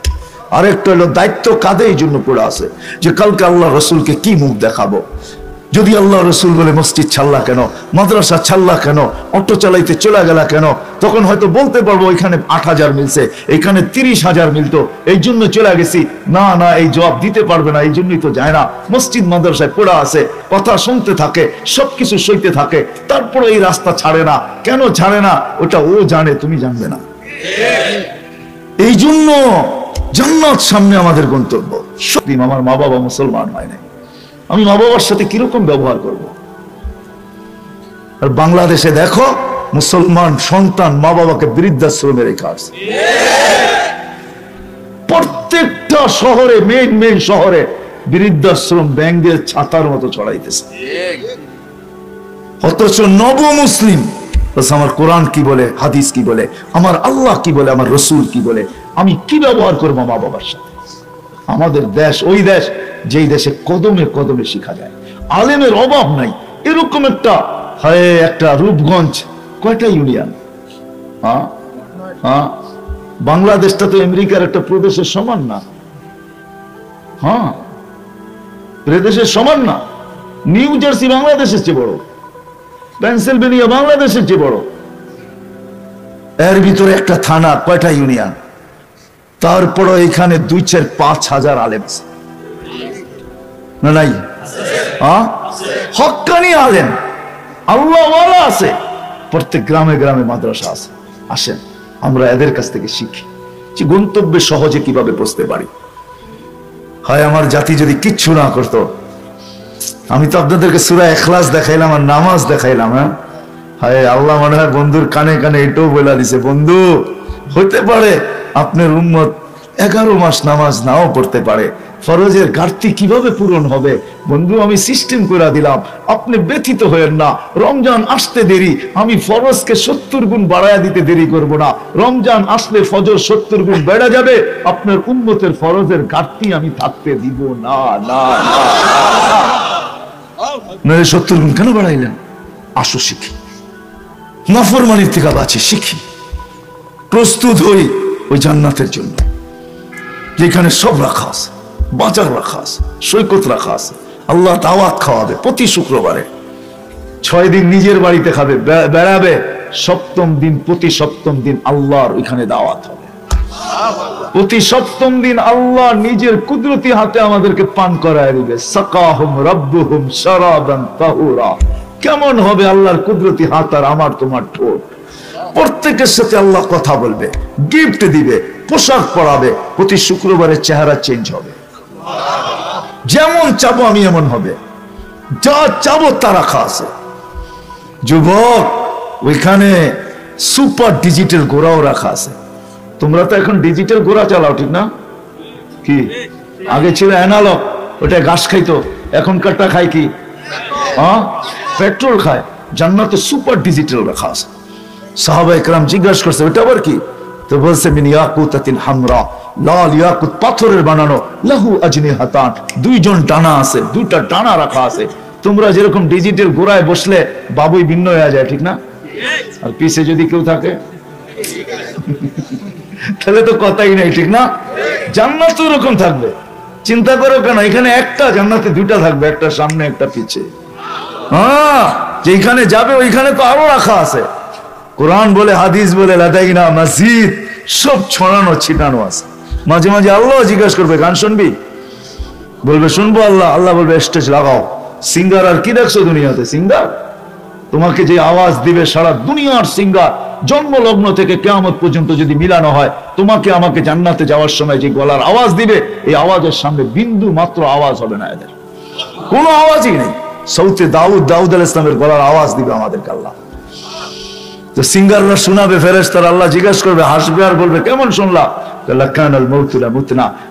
আরেকটা হলো দায়িত্ব কাঁধে, এই জন্য পড়ে আছে যে কালকে আল্লাহ রসুলকে কি মুখ দেখাবো। যদি আল্লাহ রসুল বলে মসজিদ ছাড়লা কেন, মাদ্রাসা ছাড়লা কেন, অটো চালাইতে চলে গেলা কেন, তখন হয়তো বলতে পারবো এখানে 8,000 মিলছে, এখানে 30,000 মিলতো, এই জন্য চলে গেছি। না না, এই জবাব দিতে পারবে না, এই জন্যই তো যায় না। মসজিদ মাদ্রাসায় পড়া আছে, কথা শুনতে থাকে, সবকিছু সইতে থাকে, তারপরে এই রাস্তা ছাড়ে না। কেন ছাড়ে না ওটা ও জানে, তুমি জানবে না। এই জন্য জান্নাত সামনে আমাদের গন্তব্য। সত্যি আমার মা বাবা মুসলমান হয় নাই, আমি মা বাবার সাথে কিরকম ব্যবহার করব? আর বাংলাদেশে দেখো, মুসলমান সন্তান মা বাবাকে বৃদ্ধাশ্রমে রেখে আসছে। প্রত্যেকটা শহরে, মেইন শহরে বৃদ্ধাশ্রম ব্যাঙ্গের ছাতার মতো ছড়াইতেছে। অথচ নব মুসলিম আমার কোরআন কি বলে, হাদিস কি বলে, আমার আল্লাহ কি বলে, আমার রসুল কি বলে, আমি কি ব্যবহার করবো মা বাবার সাথে। আমাদের দেশ ওই দেশ যেই দেশে কদমে কদমে শিখা যায়, আলেমের অভাব নাই। এরকম একটা রূপগঞ্জ, কয়টা ইউনিয়ন? বাংলাদেশটা তো আমেরিকার একটা প্রদেশের সমান না। প্রদেশের সমান না। নিউ জার্সি বাংলাদেশের চেয়ে বড়, পেনসিলভেনিয়া বাংলাদেশের চেয়ে বড়। এর ভিতরে একটা থানা, কয়টা ইউনিয়ন? তারপরে এখানে 2-4-5 হাজার আলেম আছে না নাই? হক্কানি আলেম, আল্লাহওয়ালা আছে। প্রত্যেক গ্রামে গ্রামে মাদ্রাসা আছে। আসেন আমরা এদের কাছ থেকে শিখি যে গন্তব্যে সহজে কিভাবে পৌঁছতে পারি। হয় আমার জাতি যদি কিচ্ছু না করতো, আমি তো আপনাদেরকে সূরা ইখলাস দেখাইলাম আর নামাজ দেখাইলাম। হায় আল্লাহ মনে হয় বন্ধুর কানে কানে এটাও বলে দিছে, বন্ধু হইতে পারে আপনার উম্মত 11 মাস নামাজ নাও পড়তে পারে, ফরজের ঘাটতি কিভাবে পূরণ হবে? বন্ধু আমি সিস্টেম করে দিলাম, আপনি ব্যথিত হয়েন না। রমজান আসতে দেরি, আমি ফরজকে 70 গুণ বাড়ায়া দিতে দেরি করব না। রমজান আসলে ফজর 70 গুণ বেড়ে যাবে, আপনার উম্মতের ফরজের ঘাটতি আমি থাকতে দিব না। না না 70 গুণ কেন বাড়াইলেন? আসো শিখি, নাফরমানির থেকে বাঁচি, শিখি, প্রস্তুত হই ওই জান্নাতের জন্য যেখানে সব রাখা আছে, বাজার রাখা আছে, সৈকত রাখা আছে। আল্লাহ দাওয়াত খাওয়াবে প্রতি শুক্রবারে। 6 দিন নিজের বাড়িতে খাবে, বেড়াবে। প্রতি সপ্তম দিন আল্লাহর ওইখানে দাওয়াত হবে। প্রতি সপ্তম দিন আল্লাহ নিজের কুদরতি হাতে আমাদেরকে পান করায় দিবে। সাকাহুম রাব্বুহুম শারাবান তাহুরা। কেমন হবে আল্লাহর কুদরতি হাত আর আমার তোমার ঠোঁট? প্রত্যেকের সাথে আল্লাহ কথা বলবে, গিফট দিবে, পোশাক পরাবে। প্রতি শুক্রবারে চেহারা চেঞ্জ হবে, যেমন চাবো আমি এমন হবে, যা চাবো তা রাখা আছে। যুবক ওইখানে সুপার ডিজিটাল ঘোড়াও রাখা আছে। তোমরা তো এখন ডিজিটাল ঘোড়া চালাও, ঠিক না? কি আগে ছিল অ্যানালগ, ওটা ঘাস খাইতো, এখনকারটা খায় কি? পেট্রোল খায়। জান্নাতে সুপার ডিজিটাল রাখা আছে। সাহাবায়ে কেরাম জিজ্ঞাসা করছে ওটা আবার কি? তো বলছে মিন ইয়াকুতাতিন হামরা, লাল ইয়াকুত পাথরের বানানো, লাহু আজনিহাতান, 2জন ডানা আছে, 2টা ডানা রাখা আছে। তোমরা যেরকম ডিজিটাল ঘোড়ায় বসলে বাবুই ভিন্ন হয়ে যায়, ঠিক না? আর পিছে যদি কেউ থাকে তাহলে তো কথাই নাই, ঠিক না? জান্নাত তো এরকম থাকবে, চিন্তা করো কেন? এখানে একটা, জান্নাতে 2টা থাকবে, একটা সামনে একটা পিছে। যেখানে যাবে ওইখানে তো আরো রাখা আছে। কোরআন বলে, হাদিস বলে, লাদাইনা মাজিদ, সব ছড়ানো ছিটানো আছে। মাঝে মাঝে আল্লাহ জিজ্ঞাসা করবে গান শুনবি? বলবে শুনবো। আল্লাহ বলবে স্টেজ লাগাও। সিঙ্গার আর কি দেখছো দুনিয়াতে? সিঙ্গার তোমাকে যে আওয়াজ দিবে, সারা দুনিয়ার সিঙ্গার জন্ম লগ্ন থেকে কিয়ামত পর্যন্ত যদি মিলানো হয়, তোমাকে আমাকে জান্নাতে যাওয়ার সময় যে গলার আওয়াজ দিবে, এই আওয়াজের সামনে বিন্দু মাত্র আওয়াজ হবে না, এদের কোনো আওয়াজই নেই। সৌতে দাউদ আলাইহিস সালামের গলার আওয়াজ দিবে আমাদেরকে আল্লাহ। তো সিঙ্গাররা শোনাবে, ফেরেশতারা, আল্লাহ জিজ্ঞাসা করবে, হাসবে আর বলবে কেমন শুনলা?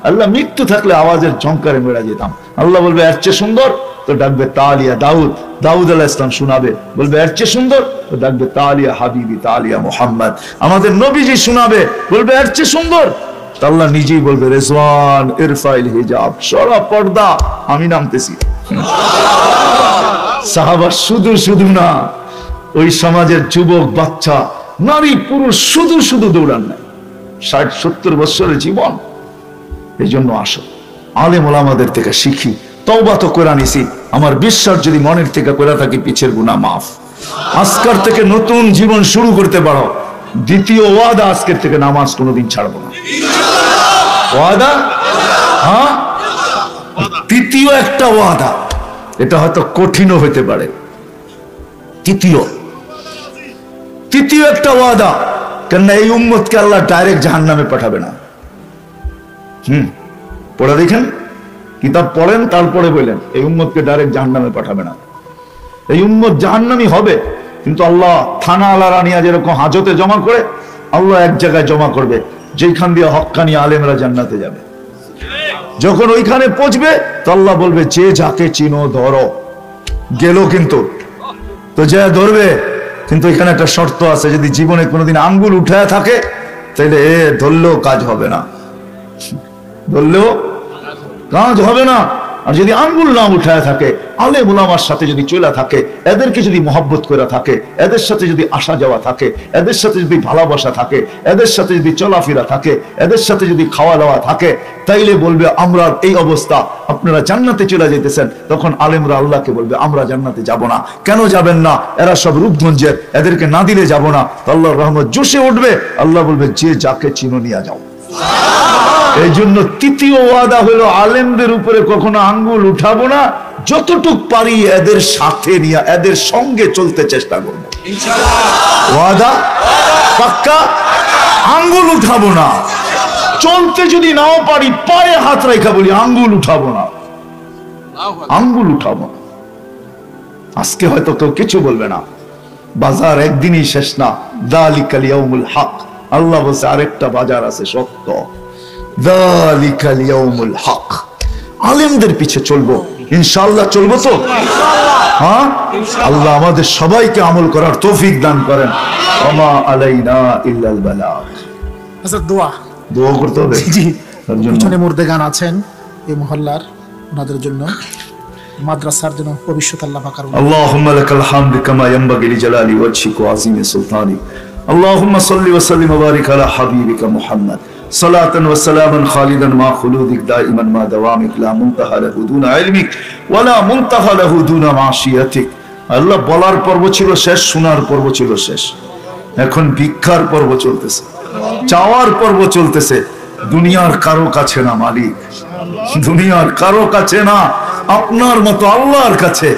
আল্লাহ মৃত্যু থাকলে আওয়াজের ঝংকারে মেরা যেতাম। আল্লাহ বলবে এর চেয়ে সুন্দর? তো ডাকবে তালিয়া দাউদ, দাউদ আলাইহিস সালাম শোনাবে, বলবে এর চেয়ে সুন্দর, তো ডাকবে তালিয়া হাবিবি তালিয়া মুহাম্মদ, আমাদের নবীজি শোনাবে, বলবে এর চেয়ে সুন্দর, আল্লাহ নিজেই বলবে রিজওয়ান ইরফাইল হিজাব, সরা পর্দা, আমি নামতেছি। সাহাবা শুধু শুধু না, ওই সমাজের যুবক বাচ্চা নারী পুরুষ শুধু শুধু দৌড়ান নাই, 60-70 বছরের জীবন। এই জন্য আসো আলেম ওলামাদের থেকে শিখি, তওবা তো করে নিছি, আমার বিশ্বাস যদি মনের থেকে করে থাকি পিছের গুনাহ মাফ। আজকের থেকে নতুন জীবন শুরু করতে পারো। দ্বিতীয় ওয়াদা, আজকের থেকে নামাজ কোনোদিন ছাড়বো না। ওয়াদা, হ্যাঁ। তৃতীয় একটা ওয়াদা, এটা হয়তো কঠিনও হতে পারে। তৃতীয় একটা ওয়াদা, কেননা এই উম্মতকে আল্লাহ ডাইরেক্ট জাহান্নামে পাঠাবে না। পড়ে দেখেন, কিতাব পড়েন, তারপরে বললেন এই উম্মতকে ডাইরেক্ট জাহান্নামে পাঠাবে না। এই উম্মত জাহান্নামী হবে, কিন্তু আল্লাহ থানা আলারা নিয়ে যেরকম হাজতে জমা করে, আল্লাহ এক জায়গায় জমা করবে, যেখান দিয়ে হক্কানি আলেমরা জান্নাতে যাবে। যখন ওইখানে পৌঁছবে তো আল্লাহ বলবে যে যাকে চিনো ধরো। গেল কিন্তু, তো যা ধরবে, কিন্তু এখানে একটা শর্ত আছে, যদি জীবনে কোনোদিন আঙ্গুল উঠায় থাকে তাহলে ধরলেও কাজ হবে না, ধরলেও কাজ হবে না। আর যদি আঙ্গুল না উঠায় থাকে, আলেম ওলামার সাথে যদি চলে থাকে, এদেরকে যদি মহব্বত করে থাকে, এদের সাথে যদি আসা যাওয়া থাকে, এদের সাথে যদি ভালোবাসা থাকে, এদের সাথে যদি চলাফেরা থাকে, এদের সাথে যদি খাওয়া দাওয়া থাকে, তাইলে বলবে আমরা এই অবস্থা, আপনারা জান্নাতে চলে যেতেছেন। তখন আলেমরা আল্লাহকে বলবে আমরা জান্নাতে যাব না। কেন যাবেন না? এরা সব রূপগঞ্জের, এদেরকে না দিলে যাব না। আল্লাহর রহমত জোশে উঠবে, আল্লাহ বলবে যে যাকে চিনো নিয়ে যাও। এই জন্য তৃতীয় ওয়াদা হলো আলেমদের উপরে কখনো আঙ্গুল উঠাবো না, যতটুক পারি এদের সাথে নিয়ে এদের সঙ্গে চলতে চেষ্টা করবো। ওয়াদা পাক্কা, আঙ্গুল উঠাবো না। চলতে যদি নাও পারি পায়ে হাত রেখা বলি আঙ্গুল উঠাবো না, আঙ্গুল উঠাবো না। আজকে হয়তো কেউ কিছু বলবে না, বাজার একদিনই শেষ না। যালিকাল ইয়াউমুল হক, আল্লাহ বলছে আরেকটা বাজার আছে সত্য। যালিকাল ইয়াউমুল হক, আলেমদের পিছে চলবো ইনশাআল্লাহ, চলবো তো? হ্যাঁ, আল্লাহ আমাদের সবাইকে আমল করার তৌফিক দান করেন। ওমা আলাইনা ইল্লাল বালাগ। আচ্ছা, দোয়া করতে হবে। জি, পিছনে মুর্দে গান আছেন এই মহল্লার, ওনাদের জন্য, মাদ্রাসার জন্য ভবিষ্যৎ আল্লাহ পাক করুন। আল্লাহুম্মা লাকাল হামদু কামা ইয়ানবাগি লিজালালি ওয়াজহিকা ওয়া আযীমি সুলতানি। আল্লাহুম্মা সাল্লি ওয়া সাল্লিম ওয়া বারিক আলা হাবিবিকা মুহাম্মদ সালাতান ওয়া সালামান খালিদান মা খুলুদিক দাইমান মা দাওয়ামিক লা মুনতাহা লাহু দুনা ইলমিক ওয়া লা মুনতাহা লাহু দুনা মাশিয়াতিক। আল্লাহ বলার পর্ব ছিল শেষ, শোনার পর্ব ছিল শেষ, এখন ভিক্ষার পর্ব চলতেছে, চাওয়ার পর্ব চলতেছে। দুনিয়ার কারো কাছে না মালিক, দুনিয়ার কারো কাছে না, আপনার মতো আল্লাহর কাছে,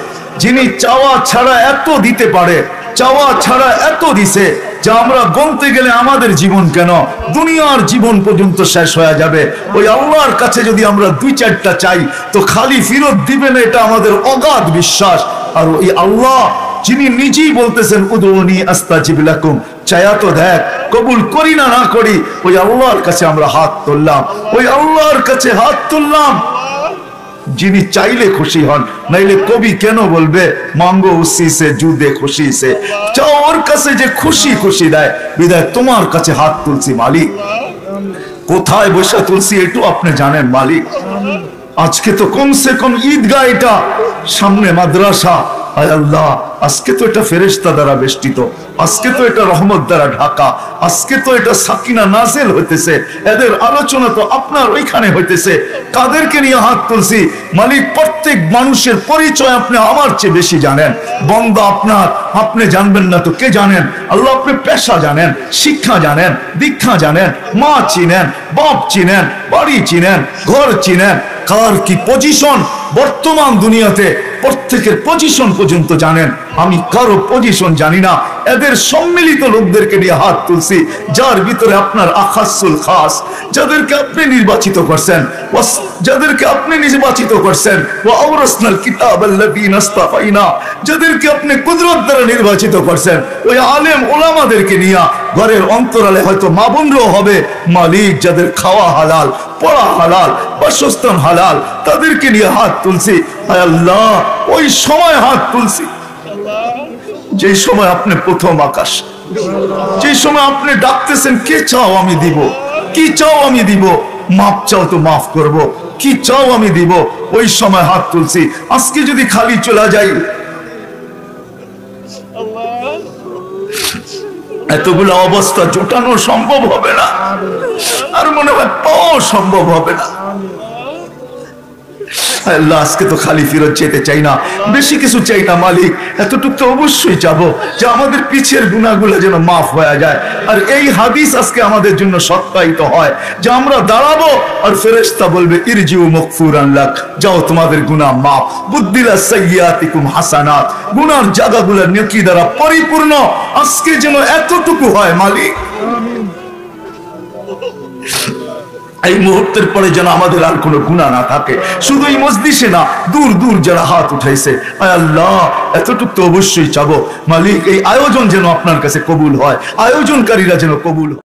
যিনি চাওয়া ছাড়া এত দিতে পারে, চাওয়া ছাড়া এত দিছে যা আমরা গণতে গেলে আমাদের জীবন কেন দুনিয়ার জীবন পর্যন্ত শেষ হয়ে যাবে। ওই আল্লাহর কাছে যদি আমরা 2-4টা চাই তো খালি ফিরত দিবেন, এটা আমাদের অগাধ বিশ্বাস। আর ওই আল্লাহ যিনি নিজেই বলতেছেন উদউনি আস্তাজিব লাকুম, চায়া তো দেখ, কবুল করি না না করি, ওই আল্লাহর কাছে আমরা হাত তুললাম, ওই আল্লাহর কাছে হাত তুললাম যিনি চাইলে খুশি হন। নাইলে কবি কেন বলবে মাঙ্গো উসি সে জুদে খুশি সে, চাও ওর কাছে যে খুশি খুশি দেয়, বিদায় তোমার কাছে হাত তুলছি মালিক। কোথায় বসে তুলছি একটু আপনি জানেন মালিক। আজকে তো কমসে কম ঈদগাহ, এটা সামনে মাদ্রাসা, আয় আল্লাহ আজকে তো এটা ফেরেশতা দ্বারা বেষ্টিত, আজকে তো এটা রহমত দ্বারা ঢাকা, আজকে তো এটা সাকিনা নাজিল হইতেছে, এদের আলোচনা তো আপনার ওইখানে হইতেছে। কাদেরকে নিয়ে হাত তুলছি মালিক? প্রত্যেক মানুষের পরিচয় আপনি আমার চেয়ে বেশি জানেন। বন্দা আপনার, আপনি জানবেন না তো কে জানেন? আল্লাহ আপনি পেশা জানেন, শিক্ষা জানেন, দীক্ষা জানেন, মা চিনেন, বাপ চিনেন, বাড়ি চিনেন, ঘর চিনেন, কার কি পজিশন বর্তমান দুনিয়াতে প্রত্যেকের পজিশন পর্যন্ত জানেন। আমি কারো পজিশন জানি না, এদের সম্মিলিত লোকদেরকে নিয়ে হাত তুলছি, যার ভিতরে আপনার আখাসুল খাস, যাদেরকে আপনি নির্বাচিত করছেন, যাদেরকে আপনি নির্বাচিত করছেন, ওয়া আওরাসনাল কিতাবাল্লাযী নাস্তাফাইনা, যাদেরকে আপনি কুদরত দ্বারা নির্বাচিত করছেন, ওই আলেম ওলামাদেরকে নিয়ে ঘরের অন্তরালে হয়তো মা বোনরাও হবে মালিক, যাদের খাওয়া হালাল, পড়া হালাল, বাসস্থান হালাল, তাদেরকে নিয়ে হাত তুলছি। আয় আল্লাহ, ওই সময় হাত তুলছি যে সময় আপনি প্রথম আকাশ, যে সময় আপনি ডাকতেছেন কে চাও আমি দিব, কি চাও আমি দিব, মাপ চাও তো মাফ করব, কি চাও আমি দিব, ওই সময় হাত তুলছি। আজকে যদি খালি চলে যাই, এতগুলো অবস্থা জোটানো সম্ভব হবে না, আর মনে হয় পাওয়া সম্ভব হবে না। আল্লাহ, আজকে তো খালি ফেরত যেতে চাই না, বেশি কিছু চাই না মালিক, এতটুকু তো অবশ্যই চাবো যে আমাদের পিছের গুনাহগুলো যেন মাফ হয়ে যায়। আর এই হাদিস আজকে আমাদের জন্য সত্যায়িত হয় যে আমরা দাঁড়াবো আর ফেরেশতা বলবে ইরজিউ মাগফুরান লাক, যাও তোমাদের গুনাহ মাফ, বুদ্দিলা সাইয়্যাতিকুম হাসানাত, গুনার জায়গাগুলো নেকি দ্বারা পরিপূর্ণ। আজকে যেন এতটুকু হয় মালিক, এই মুহূর্তের পরে যেন আমাদের আর কোনো গুনাহ না থাকে। শুধু এই মজলিসে না, দূর দূর যারা হাত উঠাইছে, আয় আল্লাহ এতটুকু তো অবশ্যই চাবো মালিক, এই আয়োজন যেন আপনার কাছে কবুল হয়, আয়োজনকারীরা যেন কবুল হয়।